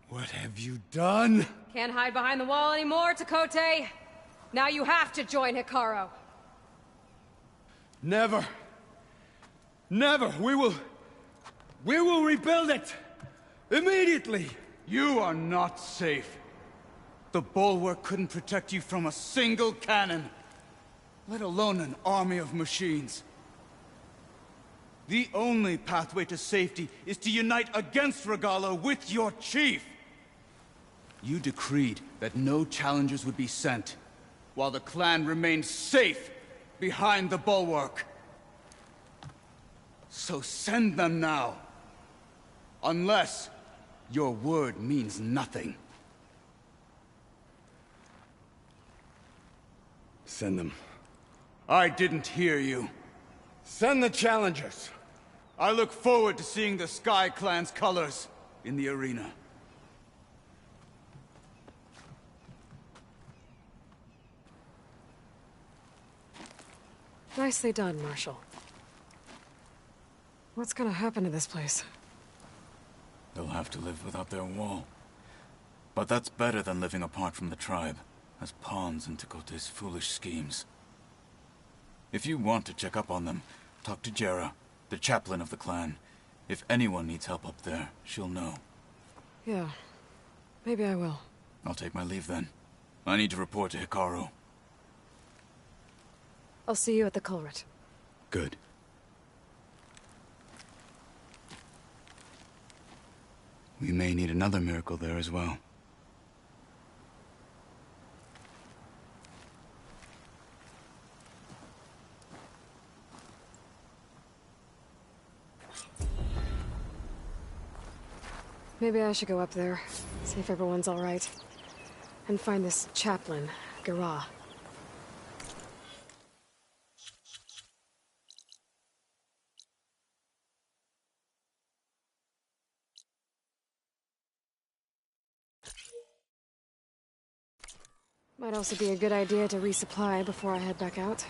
What have you done? Can't hide behind the wall anymore, Chakotay. Now you have to join Hikaru. Never. Never. We will rebuild it. Immediately. You are not safe. The Bulwark couldn't protect you from a single cannon, let alone an army of machines. The only pathway to safety is to unite against Regalla with your chief. You decreed that no challengers would be sent, while the clan remained safe behind the bulwark. So send them now. Unless your word means nothing. Send them. I didn't hear you. Send the challengers! I look forward to seeing the Sky Clan's colors in the arena. Nicely done, Marshal. What's gonna happen to this place? They'll have to live without their wall. But that's better than living apart from the tribe, as pawns in Tekote's foolish schemes. If you want to check up on them, talk to Jera, the chaplain of the clan. If anyone needs help up there, she'll know. Yeah. Maybe I will. I'll take my leave then. I need to report to Hikaru. I'll see you at the culvert. Good. We may need another miracle there as well. Maybe I should go up there, see if everyone's all right. And find this chaplain, Garah. Might also be a good idea to resupply before I head back out.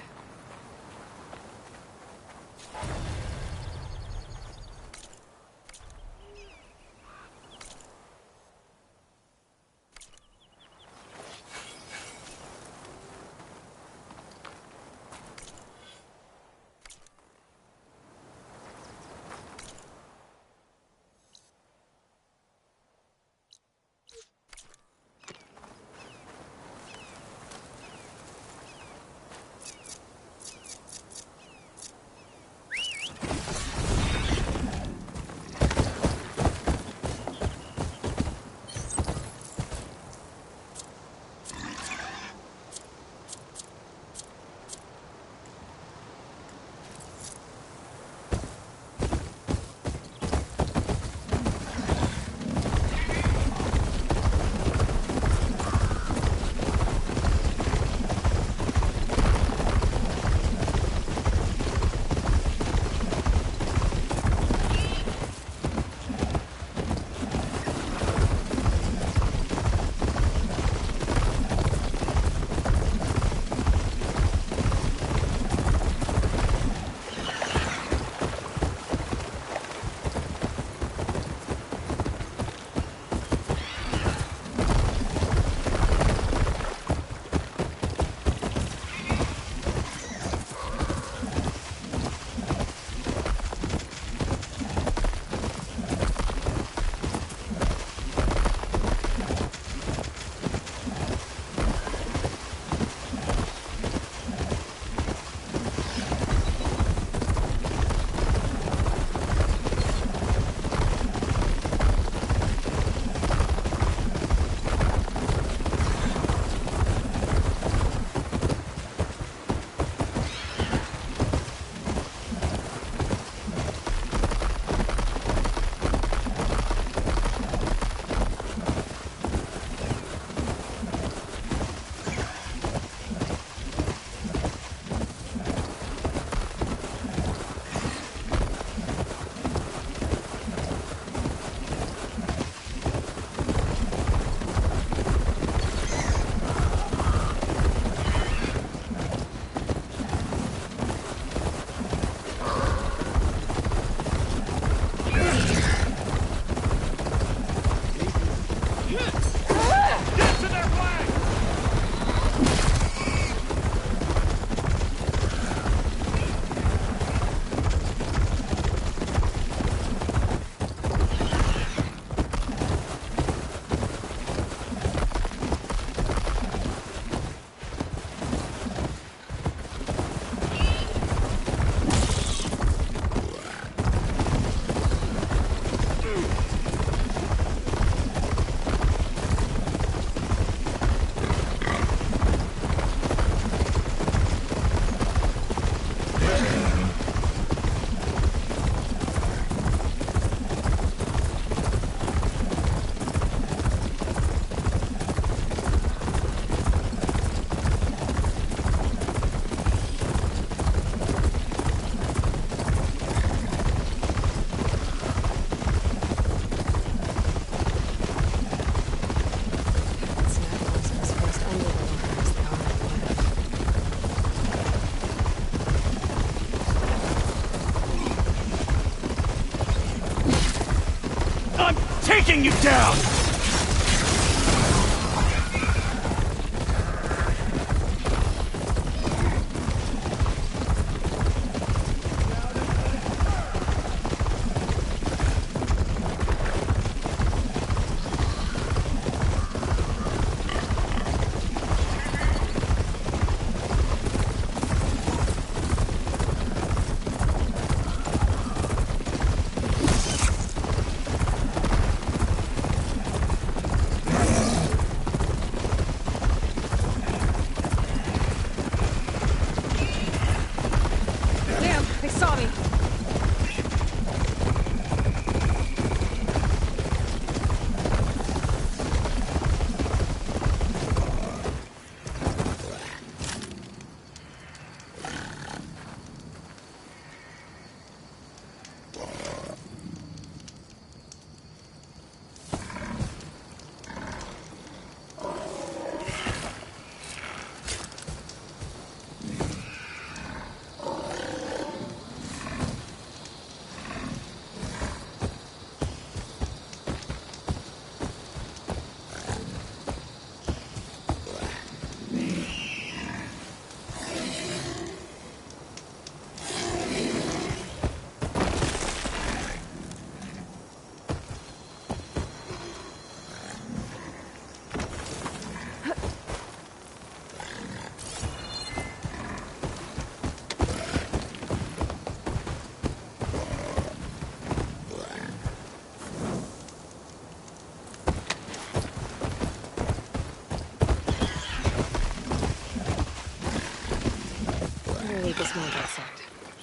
hunting you down!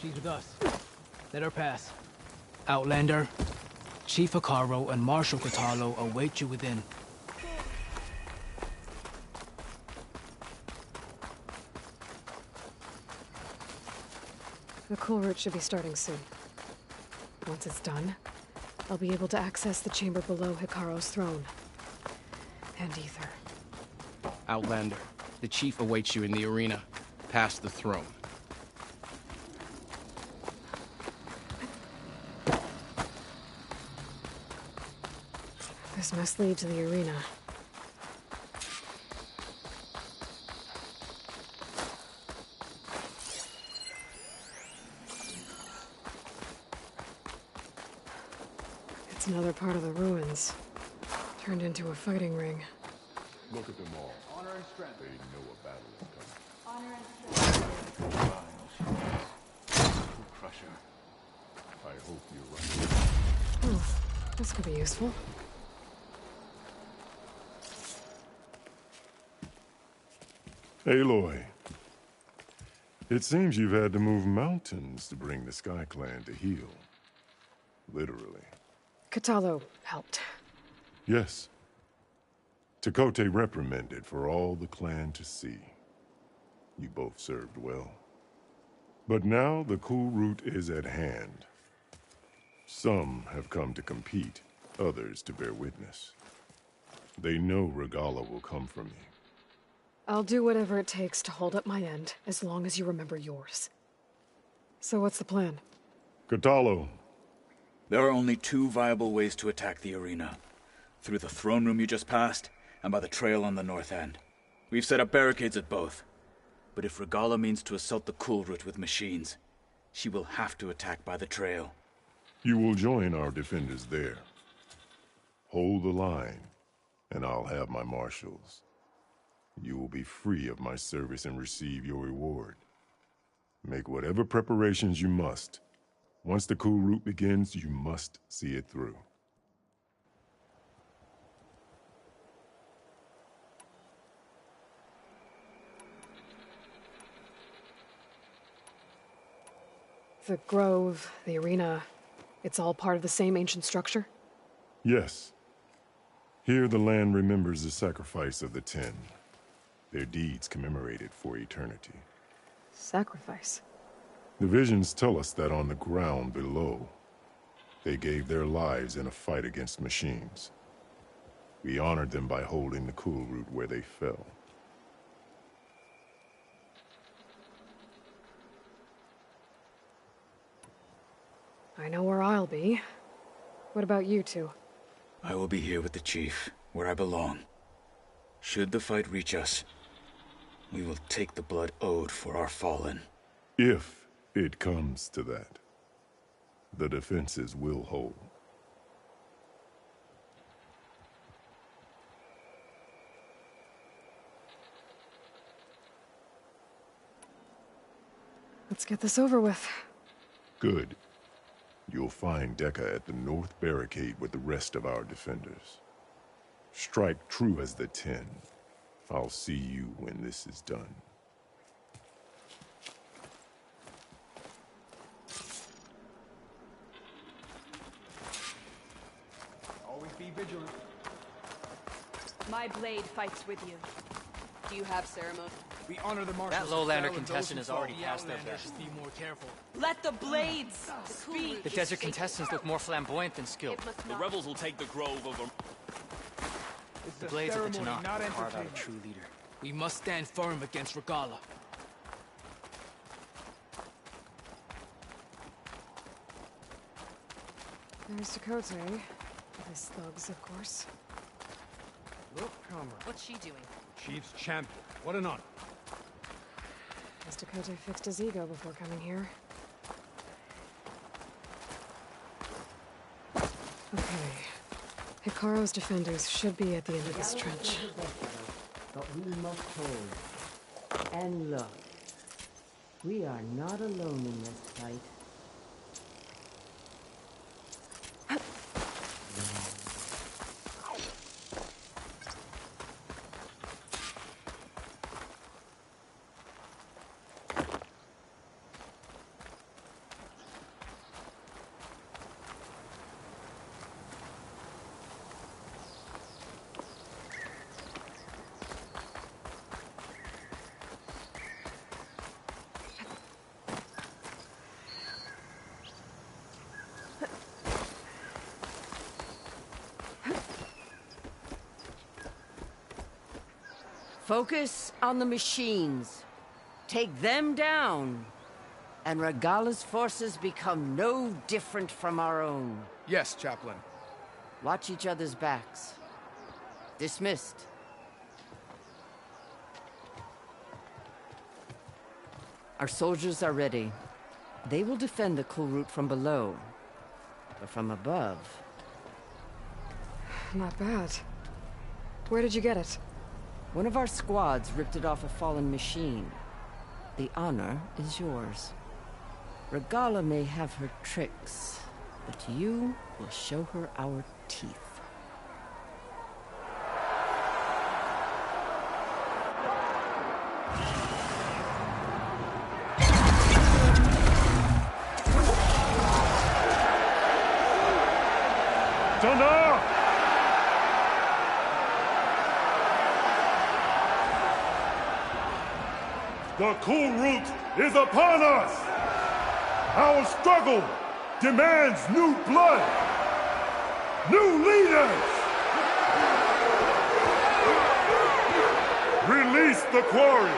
She's with us. Let her pass. Outlander, Chief Hekarro and Marshal Kotallo await you within. The cool route should be starting soon. Once it's done, I'll be able to access the chamber below Hekarro's throne. And Ether. Outlander, the Chief awaits you in the arena, past the throne. This must lead to the arena. It's another part of the ruins. Turned into a fighting ring. Look at them all. Honor and strength. They know a battle is coming. Honor and strength. Crusher. I hope you're right. Oh, this could be useful. Aloy. It seems you've had to move mountains to bring the Sky Clan to heel. Literally. Kotallo helped. Yes. Tekotteh reprimanded for all the clan to see. You both served well. But now the cool route is at hand. Some have come to compete, others to bear witness. They know Regalla will come for me. I'll do whatever it takes to hold up my end, as long as you remember yours. So what's the plan? Kotallo. There are only two viable ways to attack the arena. Through the throne room you just passed, and by the trail on the north end. We've set up barricades at both. But if Regalla means to assault the cool route with machines, she will have to attack by the trail. You will join our defenders there. Hold the line, and I'll have my marshals. You will be free of my service and receive your reward. Make whatever preparations you must. Once the cool route begins, you must see it through. The grove, the arena, it's all part of the same ancient structure? Yes. Here the land remembers the sacrifice of the Ten. Their deeds commemorated for eternity. Sacrifice? The visions tell us that on the ground below, they gave their lives in a fight against machines. We honored them by holding the cool route where they fell. I know where I'll be. What about you two? I will be here with the chief, where I belong. Should the fight reach us, we will take the blood owed for our fallen. If it comes to that, the defenses will hold. Let's get this over with. Good. You'll find Dekka at the north barricade with the rest of our defenders. Strike true as the 10. I'll see you when this is done. Always be vigilant. My blade fights with you. Do you have ceremony? We honor the marshals. That Lowlander contestant has already passed their best. Be more careful. Let the blades speak. The desert contestants look more flamboyant than skilled. The rebels will take the grove over. The blades of the Tanakh carve out a true leader. We must stand firm against Regalla. There's Tekotteh. With his thugs, of course. Look, comrade. What's she doing? Chief's champion. What an honor. Has Tekotteh fixed his ego before coming here? Okay. Hikaru's defenders should be at the end of this trench. But we must hold. And look, we are not alone in this fight. Focus on the machines. Take them down. And Regalla's forces become no different from our own. Yes, Chaplain. Watch each other's backs. Dismissed. Our soldiers are ready. They will defend the Kulrut from below. But from above... Not bad. Where did you get it? One of our squads ripped it off a fallen machine. The honor is yours. Regalla may have her tricks, but you will show her our teeth. Thunder! The Kulrut is upon us! Our struggle demands new blood! New leaders! Release the quarry!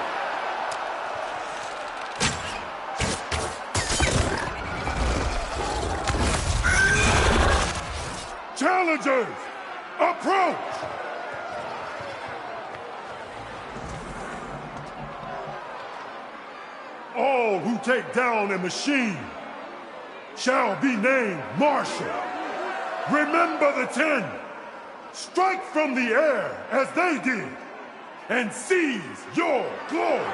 Challengers, approach! All who take down a machine shall be named Marshal. Remember the 10. Strike from the air as they did, and seize your glory.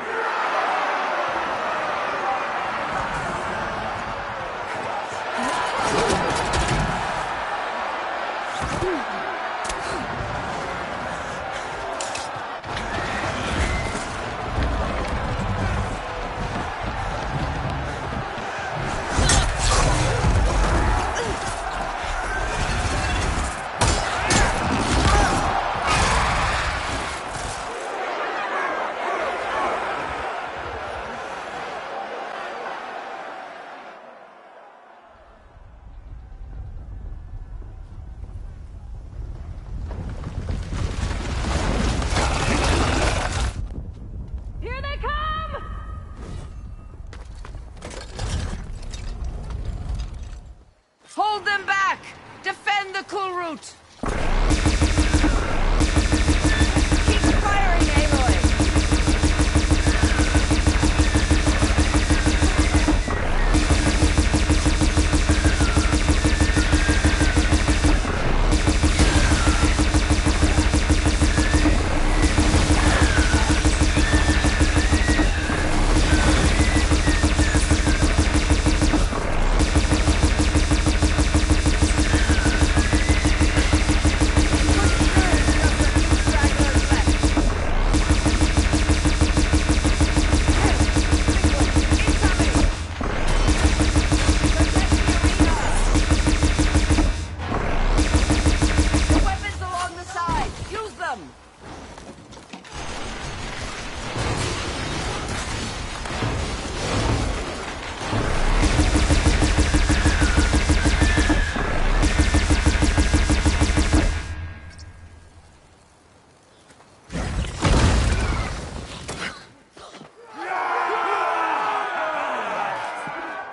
them!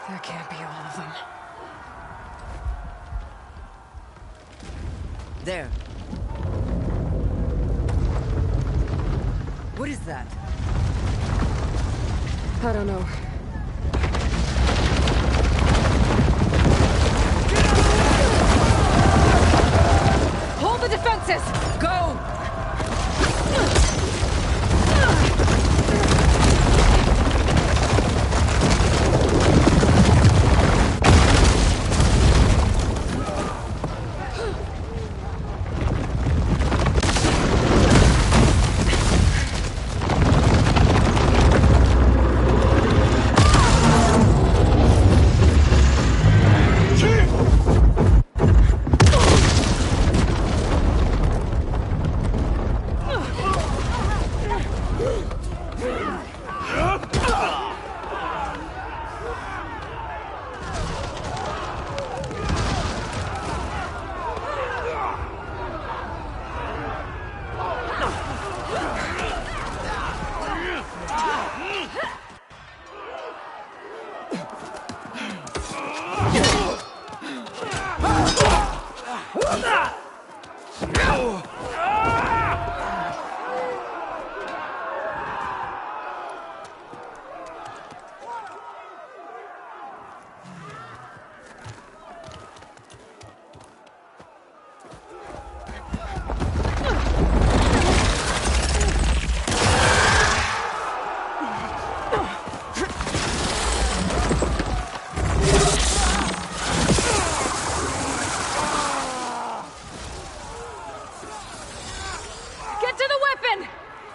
That can't be all of them. There. What is that? I don't know. Hold the defenses! Go!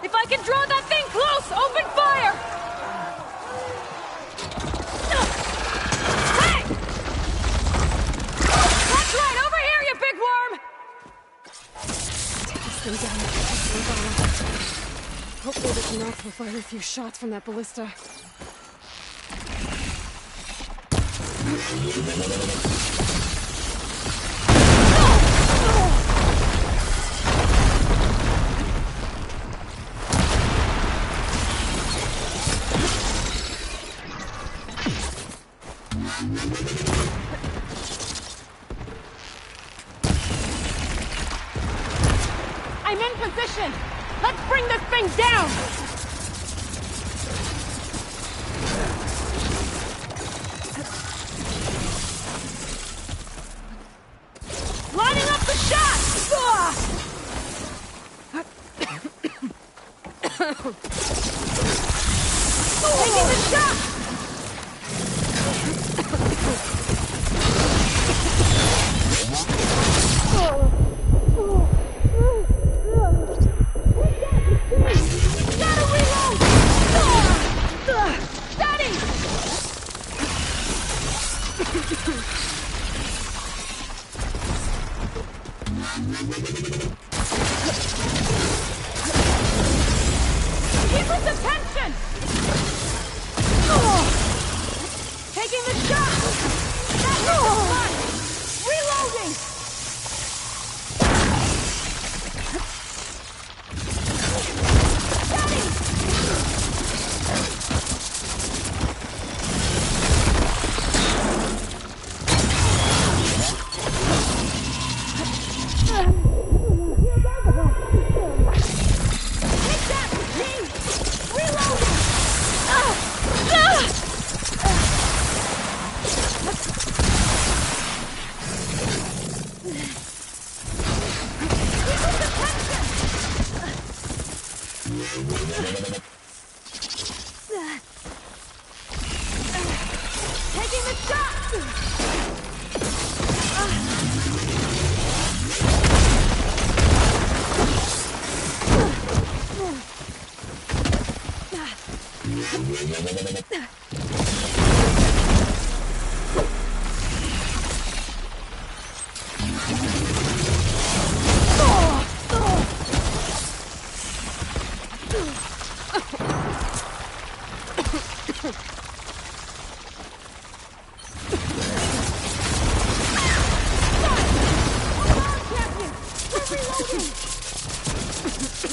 If I can draw that thing close, open fire! Hey! That's right, over here, you big worm! Take this thing down. Hopefully the Canucks will fire a few shots from that ballista. I'm in position! Let's bring this thing down! Lining up the shot! Taking the shot! Gotta reload! Daddy! Keep his attention! Taking the shot! That was fun! Reloading! Daddy! Take that, team! Reloading! Taking the shot!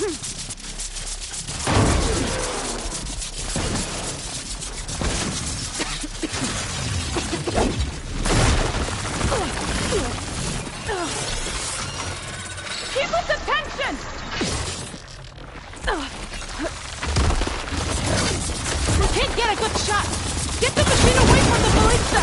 Keep up the tension! We can't get a good shot! Get the machine away from the ballista!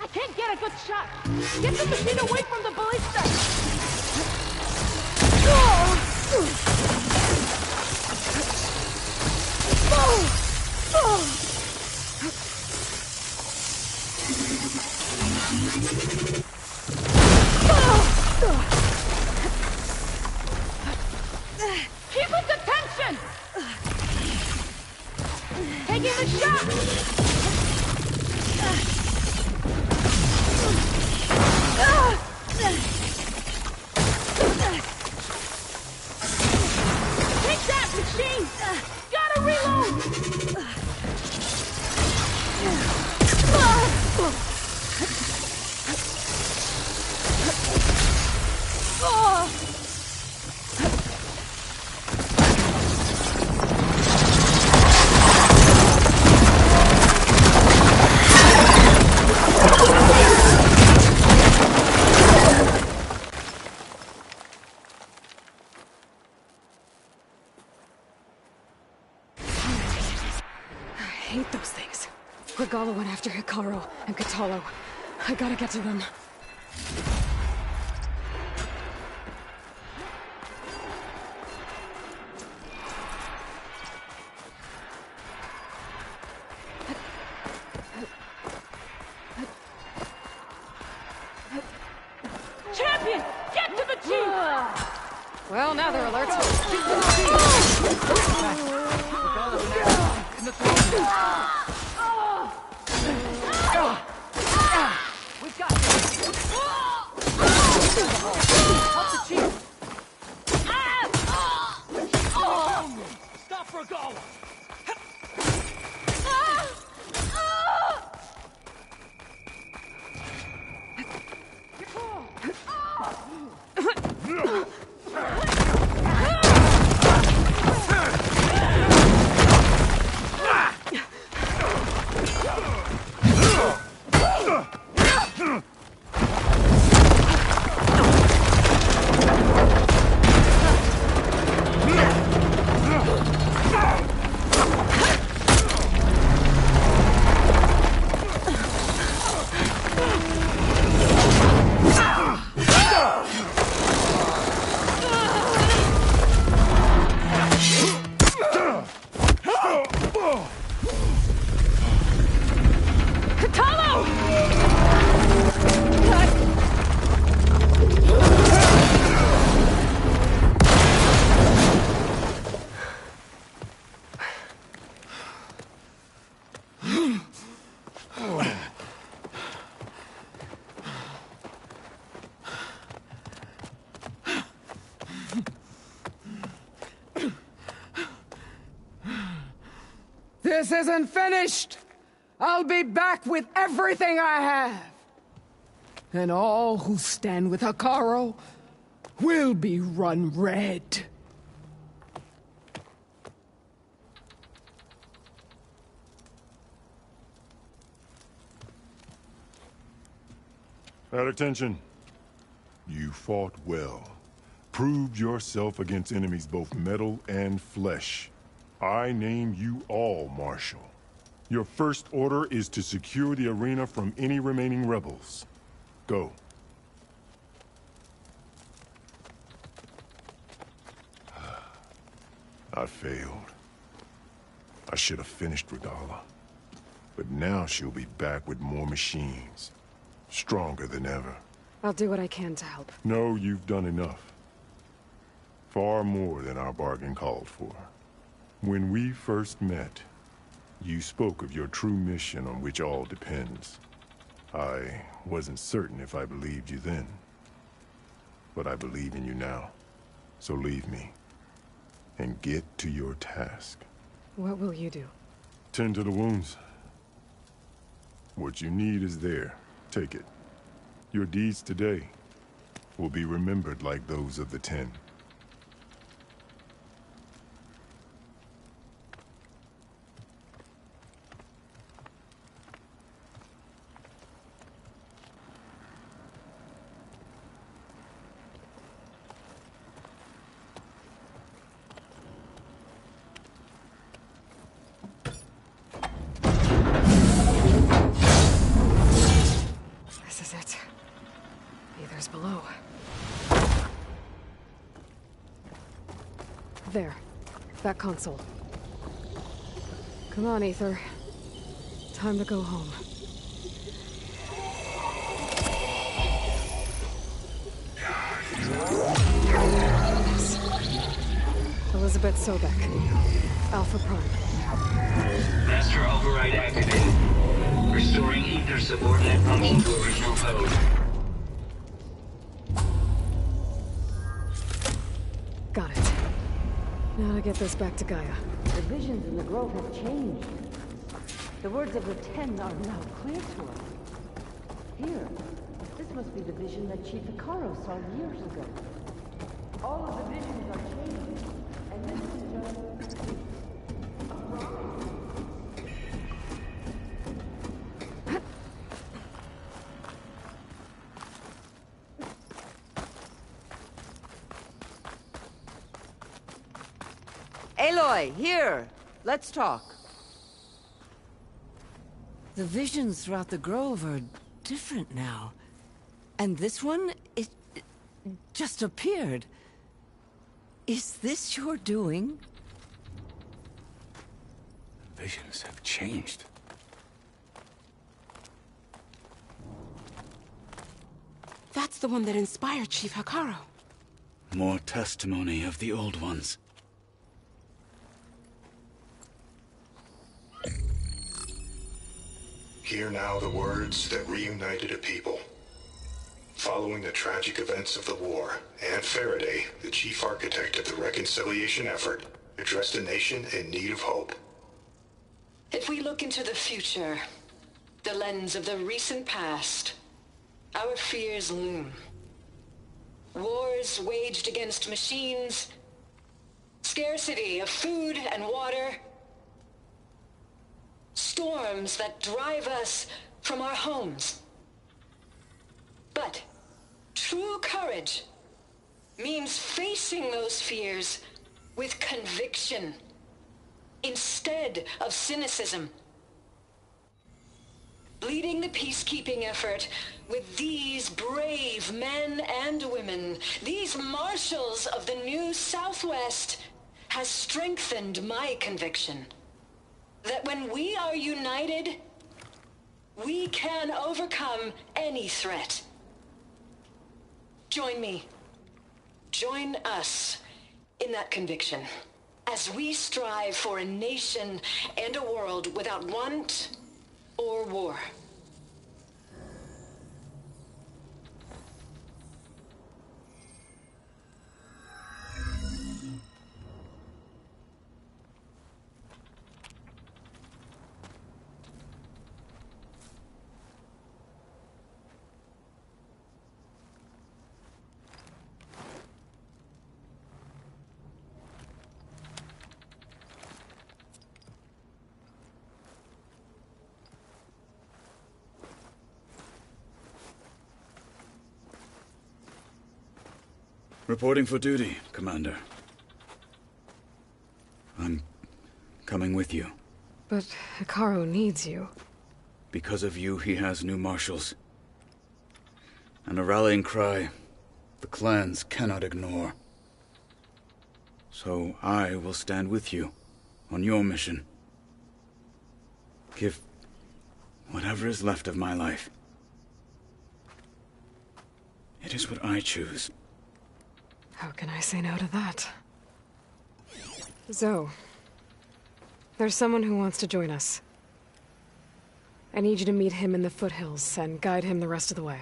I can't get a good shot! Get the machine away from the ballista! Keep up the tension! Taking the shot! Take that, machine! Gotta reload! I hate those things. Regala went after Hikaru and Kotallo. I gotta get to them. Champion! Get to the chief! Well, now they're alert. In the throne. We've got this. Help the chief. Stop Regala! This isn't finished! I'll be back with everything I have! And all who stand with Hikaru will be run red. At attention. You fought well. Proved yourself against enemies both metal and flesh. I name you all Marshal. Your first order is to secure the arena from any remaining rebels. Go. I failed. I should have finished Regala. But now she'll be back with more machines. Stronger than ever. I'll do what I can to help. No, you've done enough. Far more than our bargain called for. When we first met, you spoke of your true mission on which all depends. I wasn't certain if I believed you then. But I believe in you now. So leave me. And get to your task. What will you do? Tend to the wounds. What you need is there. Take it. Your deeds today will be remembered like those of the 10. This is it. Aether's below. There. That console. Come on, Aether. Time to go home. Yes. Elizabeth Sobek. Alpha Prime. Master override activated. Restoring Aether subordinate function to original code. Got it. Now to get this back to Gaia. The visions in the grove have changed. The words of the 10 are now clear to us. Here, this must be the vision that Chief Hekarro saw years ago. All of the visions are changing, and this is just... Aloy, here! Let's talk. The visions throughout the grove are different now. And this one, it just appeared. Is this your doing? Visions have changed. That's the one that inspired Chief Hekarro. More testimony of the old ones. Hear now the words that reunited a people. Following the tragic events of the war, Anne Faraday, the chief architect of the reconciliation effort, addressed a nation in need of hope. If we look into the future, the lens of the recent past, our fears loom. Wars waged against machines, scarcity of food and water, storms that drive us from our homes. But true courage means facing those fears with conviction instead of cynicism. Leading the peacekeeping effort with these brave men and women, these marshals of the new Southwest, has strengthened my conviction that when we are united, we can overcome any threat. Join me. Join us in that conviction as we strive for a nation and a world without want or war. Reporting for duty, Commander. I'm coming with you. But Hekarro needs you. Because of you, he has new marshals. And a rallying cry the clans cannot ignore. So I will stand with you on your mission. Give whatever is left of my life. It is what I choose. How can I say no to that? Zoe, there's someone who wants to join us. I need you to meet him in the foothills and guide him the rest of the way.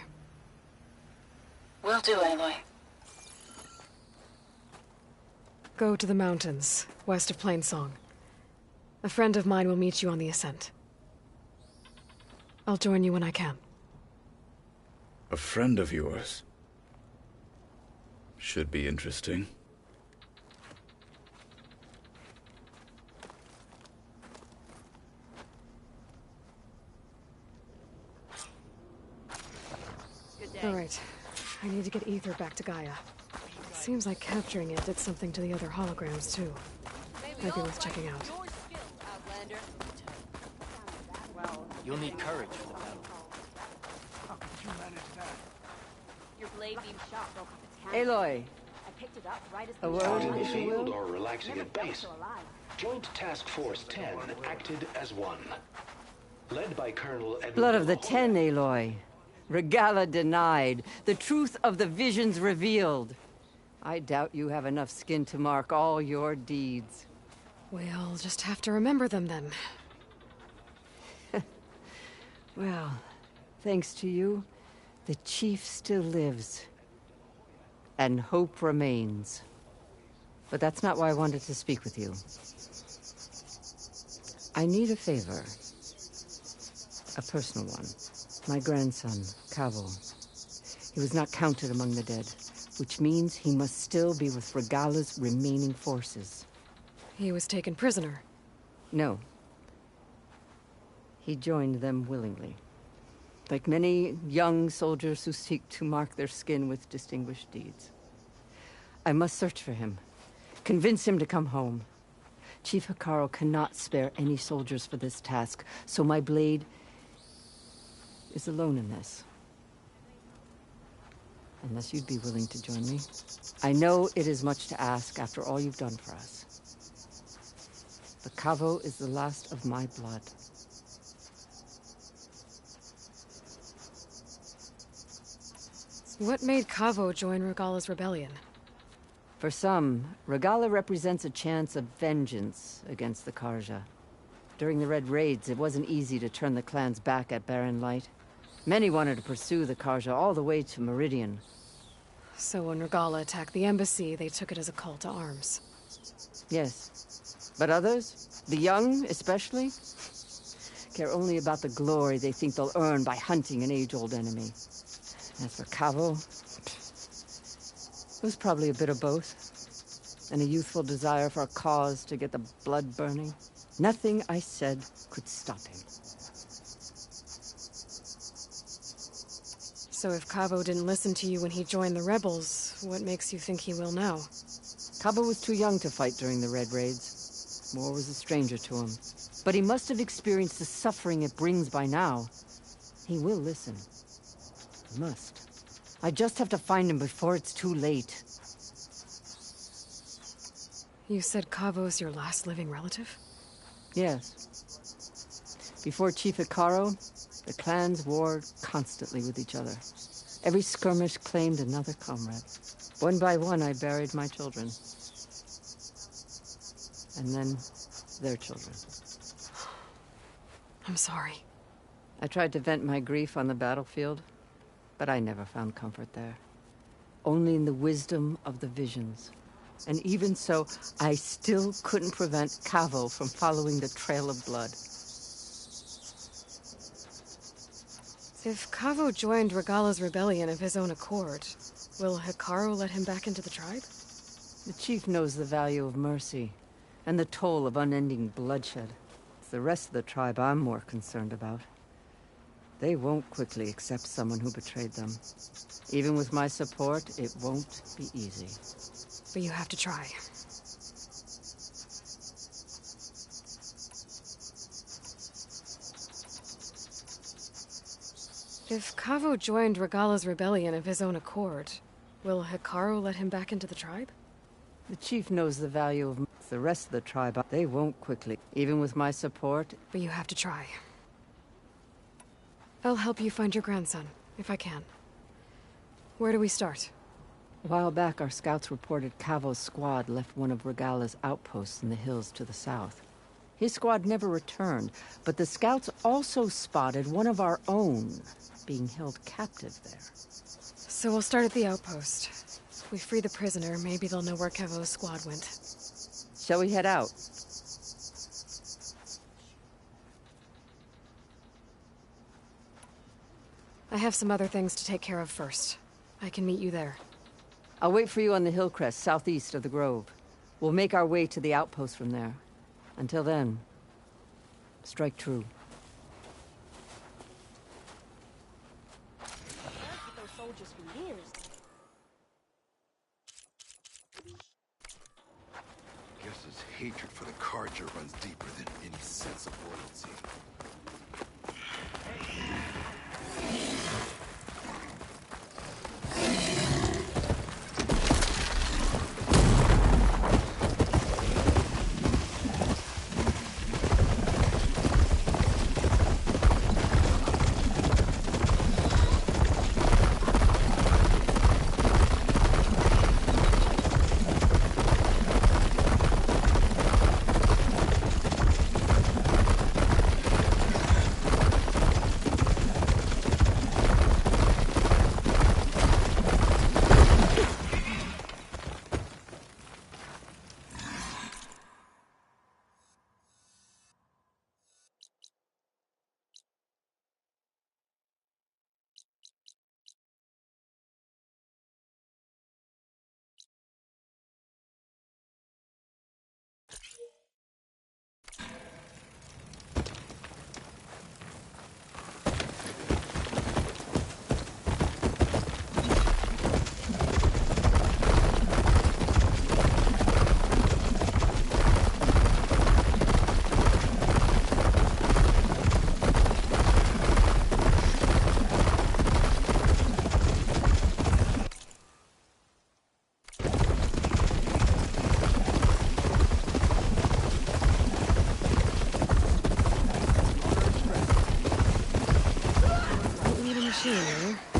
Will do, Aloy. Go to the mountains, west of Plainsong. A friend of mine will meet you on the ascent. I'll join you when I can. A friend of yours? Should be interesting. All right. I need to get Ether back to Gaia. Seems like capturing it did something to the other holograms, too. Might be worth checking out. You'll need courage for the battle. How could you manage that? Your blade beam shot broke off its hand. Aloy. I picked it up right as A word, Out in the if you field will? or relaxing at base, Joint Task Force 10 acted as one. Led by Colonel Edward Blood of the de la Ten, Aloy. Regala denied. The truth of the visions revealed. I doubt you have enough skin to mark all your deeds. We'll just have to remember them then. Well, thanks to you, the Chief still lives. And hope remains. But that's not why I wanted to speak with you. I need a favor. A personal one. My grandson, Cavo. He was not counted among the dead, which means he must still be with Regala's remaining forces. He was taken prisoner. No. He joined them willingly. Like many young soldiers who seek to mark their skin with distinguished deeds. I must search for him. Convince him to come home. Chief Hekarro cannot spare any soldiers for this task, so my blade is alone in this. Unless you'd be willing to join me. I know it is much to ask after all you've done for us. But Cavo is the last of my blood. What made Cavo join Regala's rebellion? For some, Regala represents a chance of vengeance against the Carja. During the Red Raids, it wasn't easy to turn the clans back at Barren Light. Many wanted to pursue the Carja all the way to Meridian. So when Regala attacked the embassy, they took it as a call to arms. Yes. But others, the young especially, care only about the glory they think they'll earn by hunting an age-old enemy. As for Cavo, it was probably a bit of both. And a youthful desire for a cause to get the blood burning. Nothing I said could stop him. So if Cavo didn't listen to you when he joined the rebels, what makes you think he will now? Cavo was too young to fight during the Red Raids. War was a stranger to him. But he must have experienced the suffering it brings by now. He will listen. He must. I just have to find him before it's too late. You said Cavo's your last living relative? Yes. Before Chief Hekarro, the clans warred constantly with each other. Every skirmish claimed another comrade. One by one, I buried my children. And then, their children. I'm sorry. I tried to vent my grief on the battlefield, but I never found comfort there. Only in the wisdom of the visions. And even so, I still couldn't prevent Cavo from following the trail of blood. If Cavo joined Regala's rebellion of his own accord, will Hekarro let him back into the tribe? The chief knows the value of mercy, and the toll of unending bloodshed. It's the rest of the tribe I'm more concerned about. They won't quickly accept someone who betrayed them. Even with my support, it won't be easy. But you have to try. If Cavo joined Regala's rebellion of his own accord, will Hekarro let him back into the tribe? The chief knows the value of the rest of the tribe. They won't quickly, even with my support. But you have to try. I'll help you find your grandson, if I can. Where do we start? A while back, our scouts reported Cavo's squad left one of Regala's outposts in the hills to the south. His squad never returned, but the scouts also spotted one of our own being held captive there. So we'll start at the outpost. If we free the prisoner, maybe they'll know where Cavo's squad went. Shall we head out? I have some other things to take care of first. I can meet you there. I'll wait for you on the hill crest, southeast of the Grove. We'll make our way to the outpost from there. Until then, strike true. Guess his hatred for the Carja runs deeper than any sense of loyalty.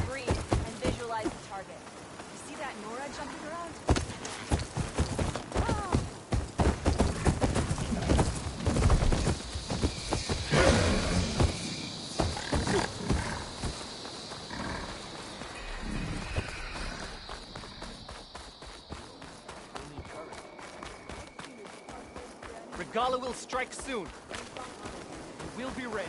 Breathe and visualize the target. You see that Nora jumping around? Regalla will strike soon. We will be rich.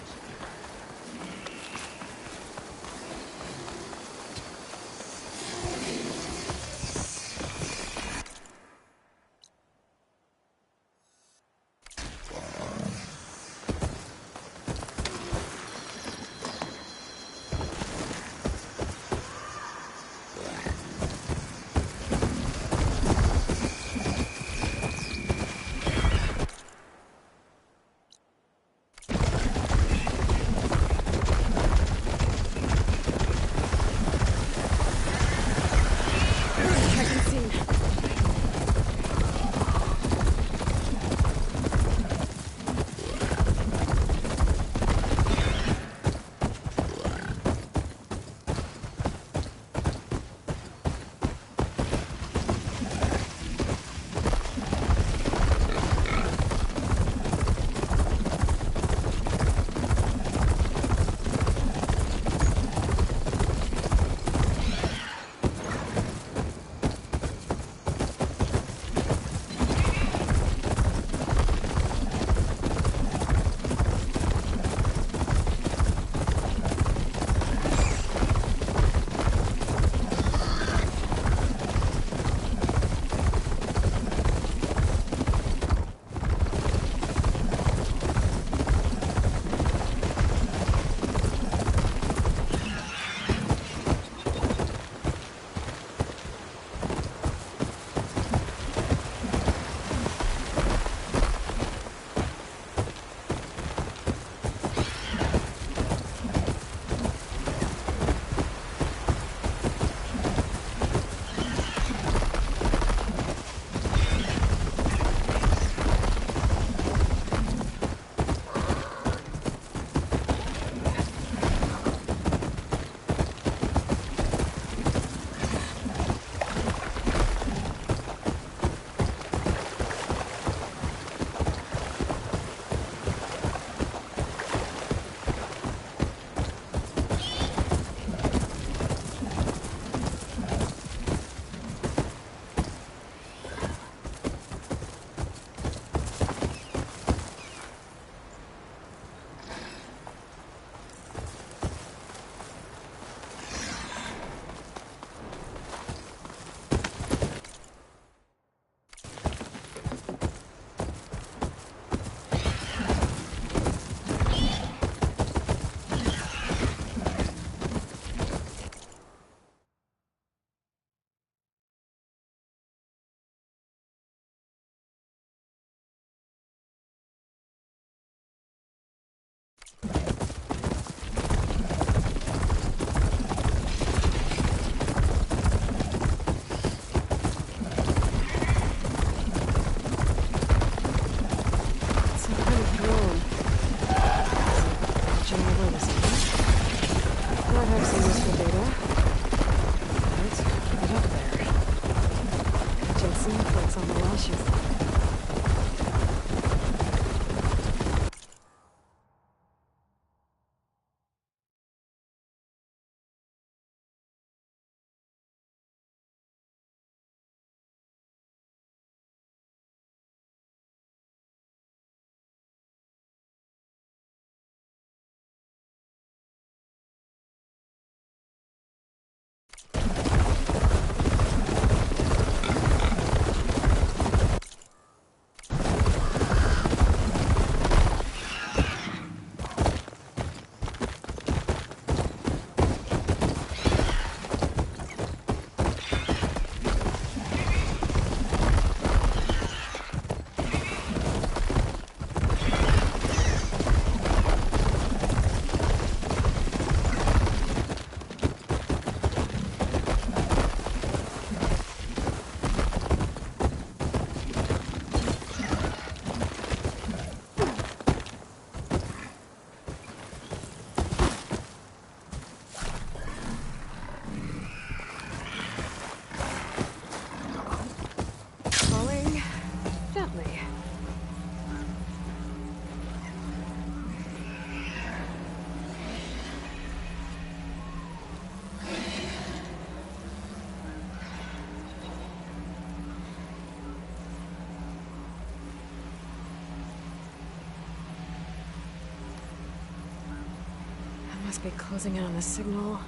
Must be closing in on the signal.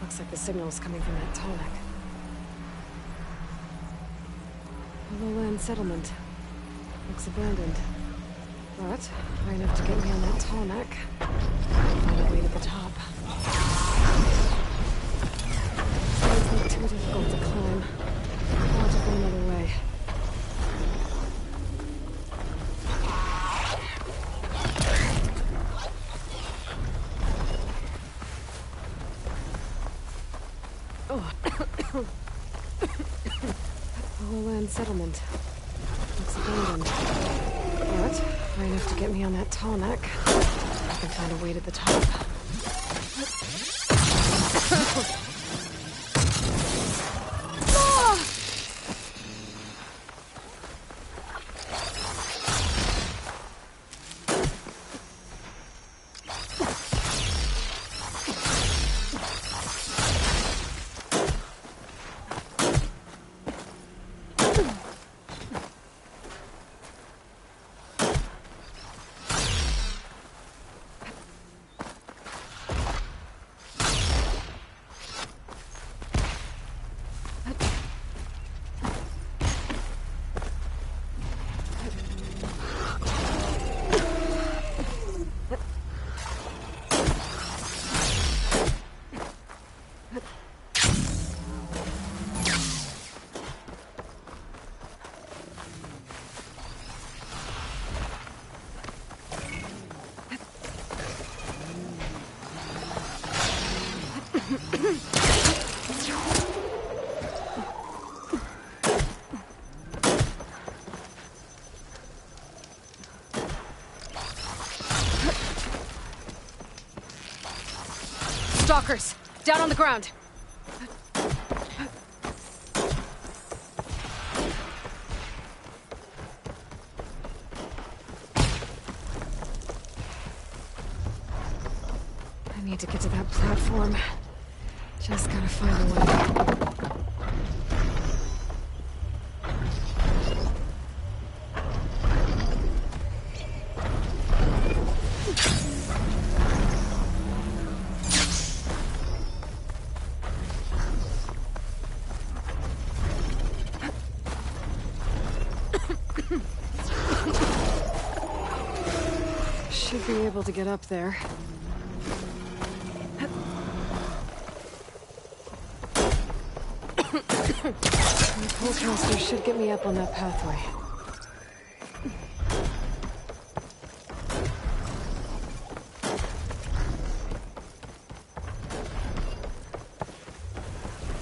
Looks like the signal's coming from that Tallneck. A lowland settlement. Looks abandoned. But high enough to get me on that Tallneck. Find a way to the top. It's not too difficult to climb. I'll have to find another way. Oh. A lowland settlement. Looks abandoned. But high enough to get me on that Tallneck. I can find a way to the top. Stalkers! Down on the ground! I need to get to that platform. Just gotta find a way. Should be able to get up there. The pole should get me up on that pathway.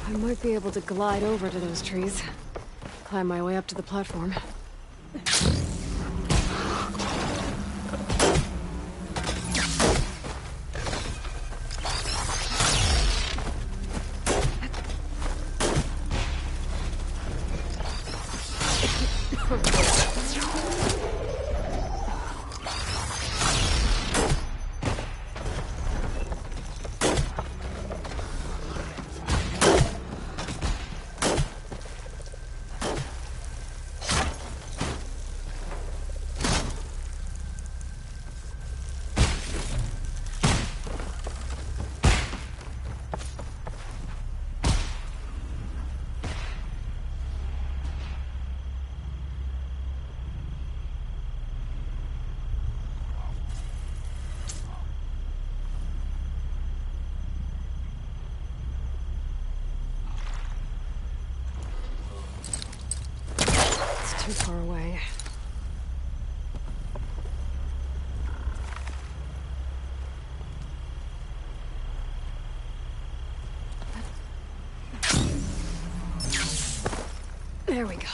I might be able to glide over to those trees. Climb my way up to the platform. Too far away. There we go.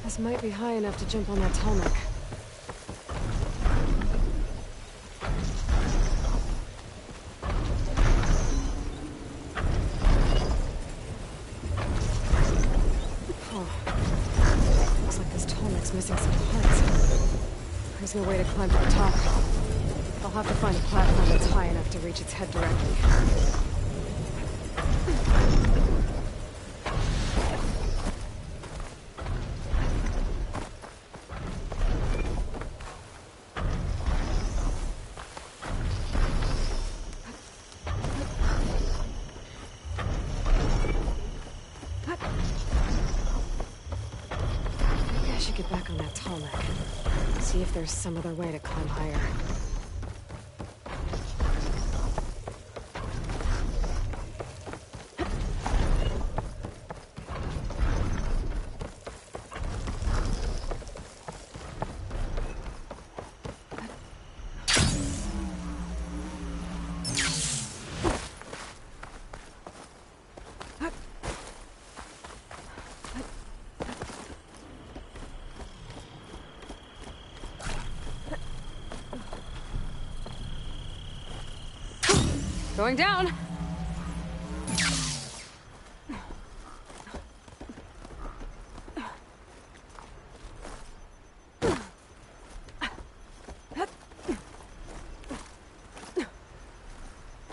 This might be high enough to jump on that Tallneck. Oh. Looks like this Tallneck's missing some parts. There's no way to climb to the top. I'll have to find a platform that's high enough to reach its head directly. See if there's some other way to climb higher. Going down.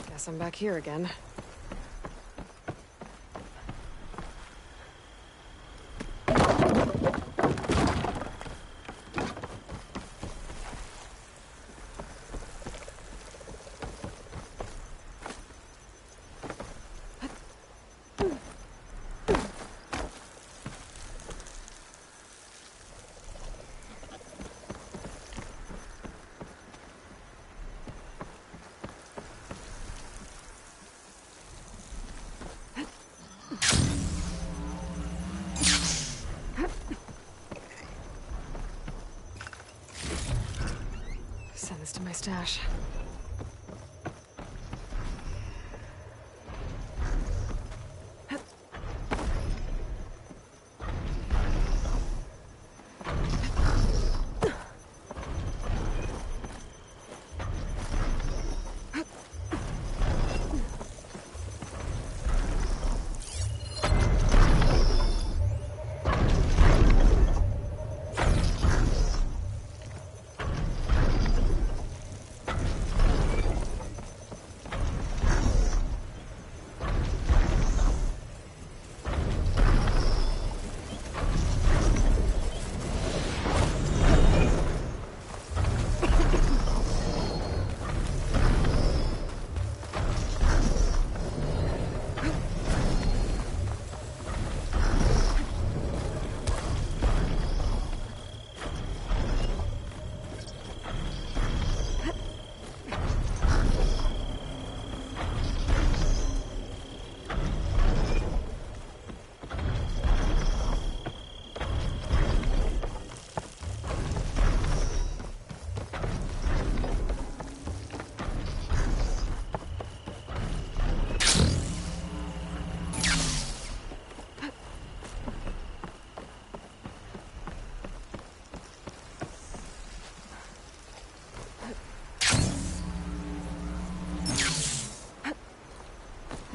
Guess I'm back here again. Send this to my stash.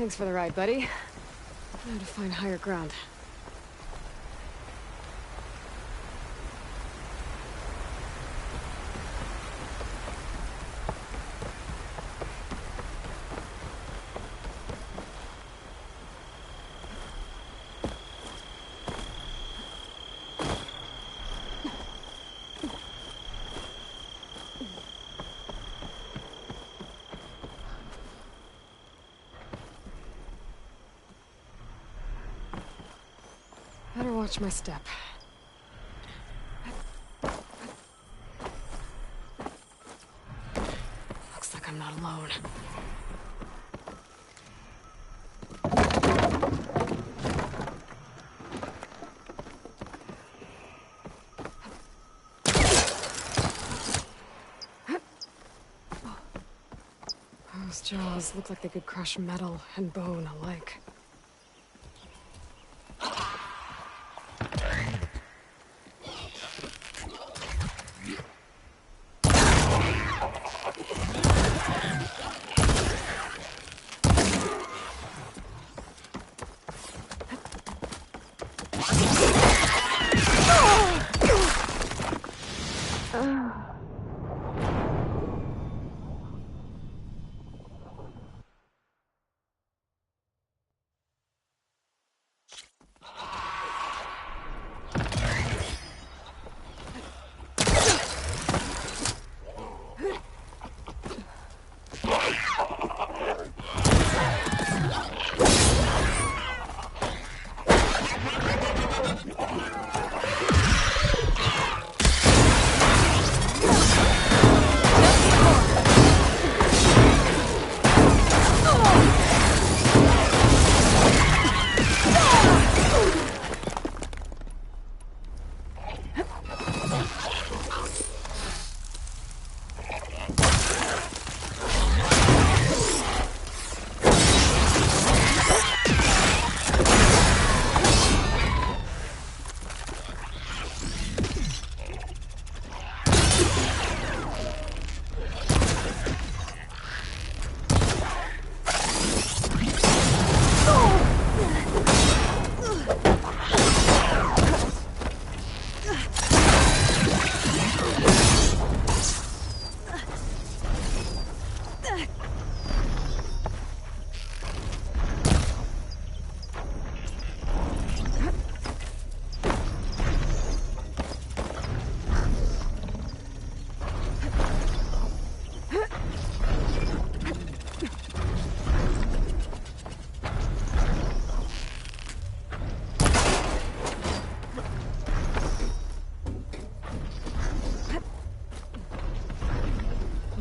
Thanks for the ride, buddy. Now to find higher ground. Better watch my step. Looks like I'm not alone. Those jaws look like they could crush metal and bone alike.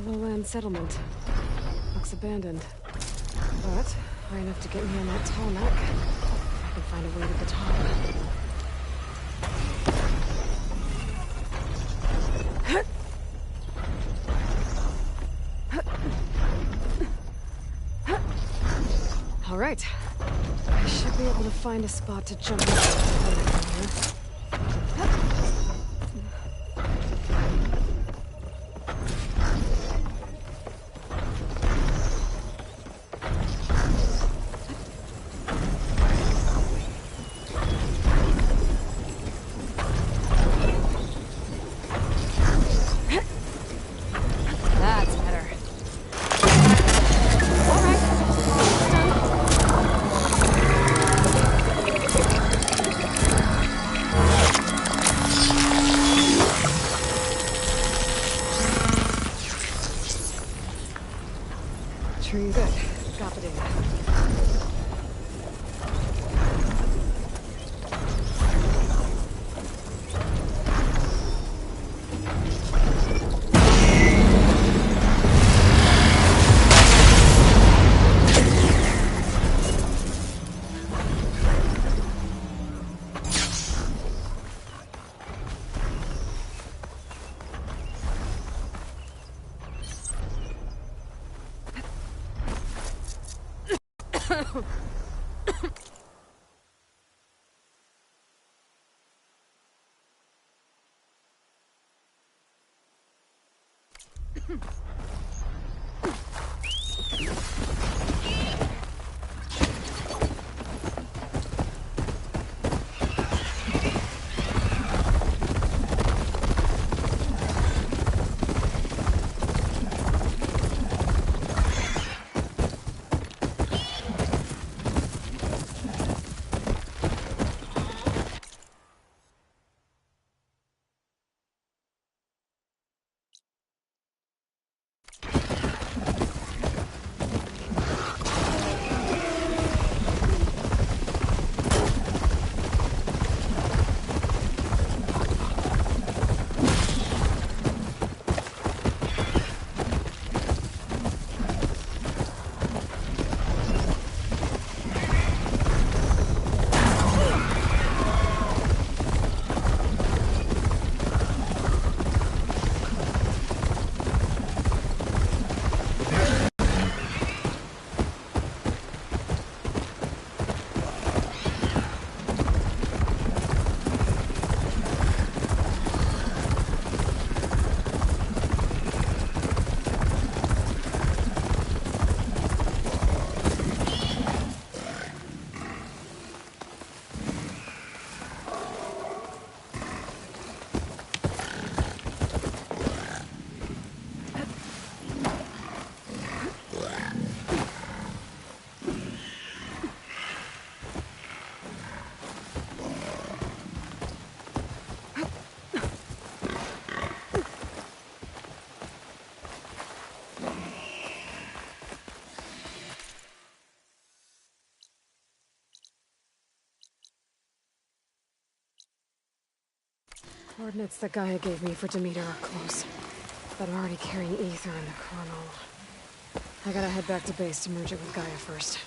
Lowland settlement. Looks abandoned. But high enough to get me on that tall neck. I can find a way to the top. All right. I should be able to find a spot to jump into. That's better. All right. Tree good. Got the data. Coordinates that Gaia gave me for Demeter are close, but I'm already carrying ether in the kernel. I gotta head back to base to merge it with Gaia first.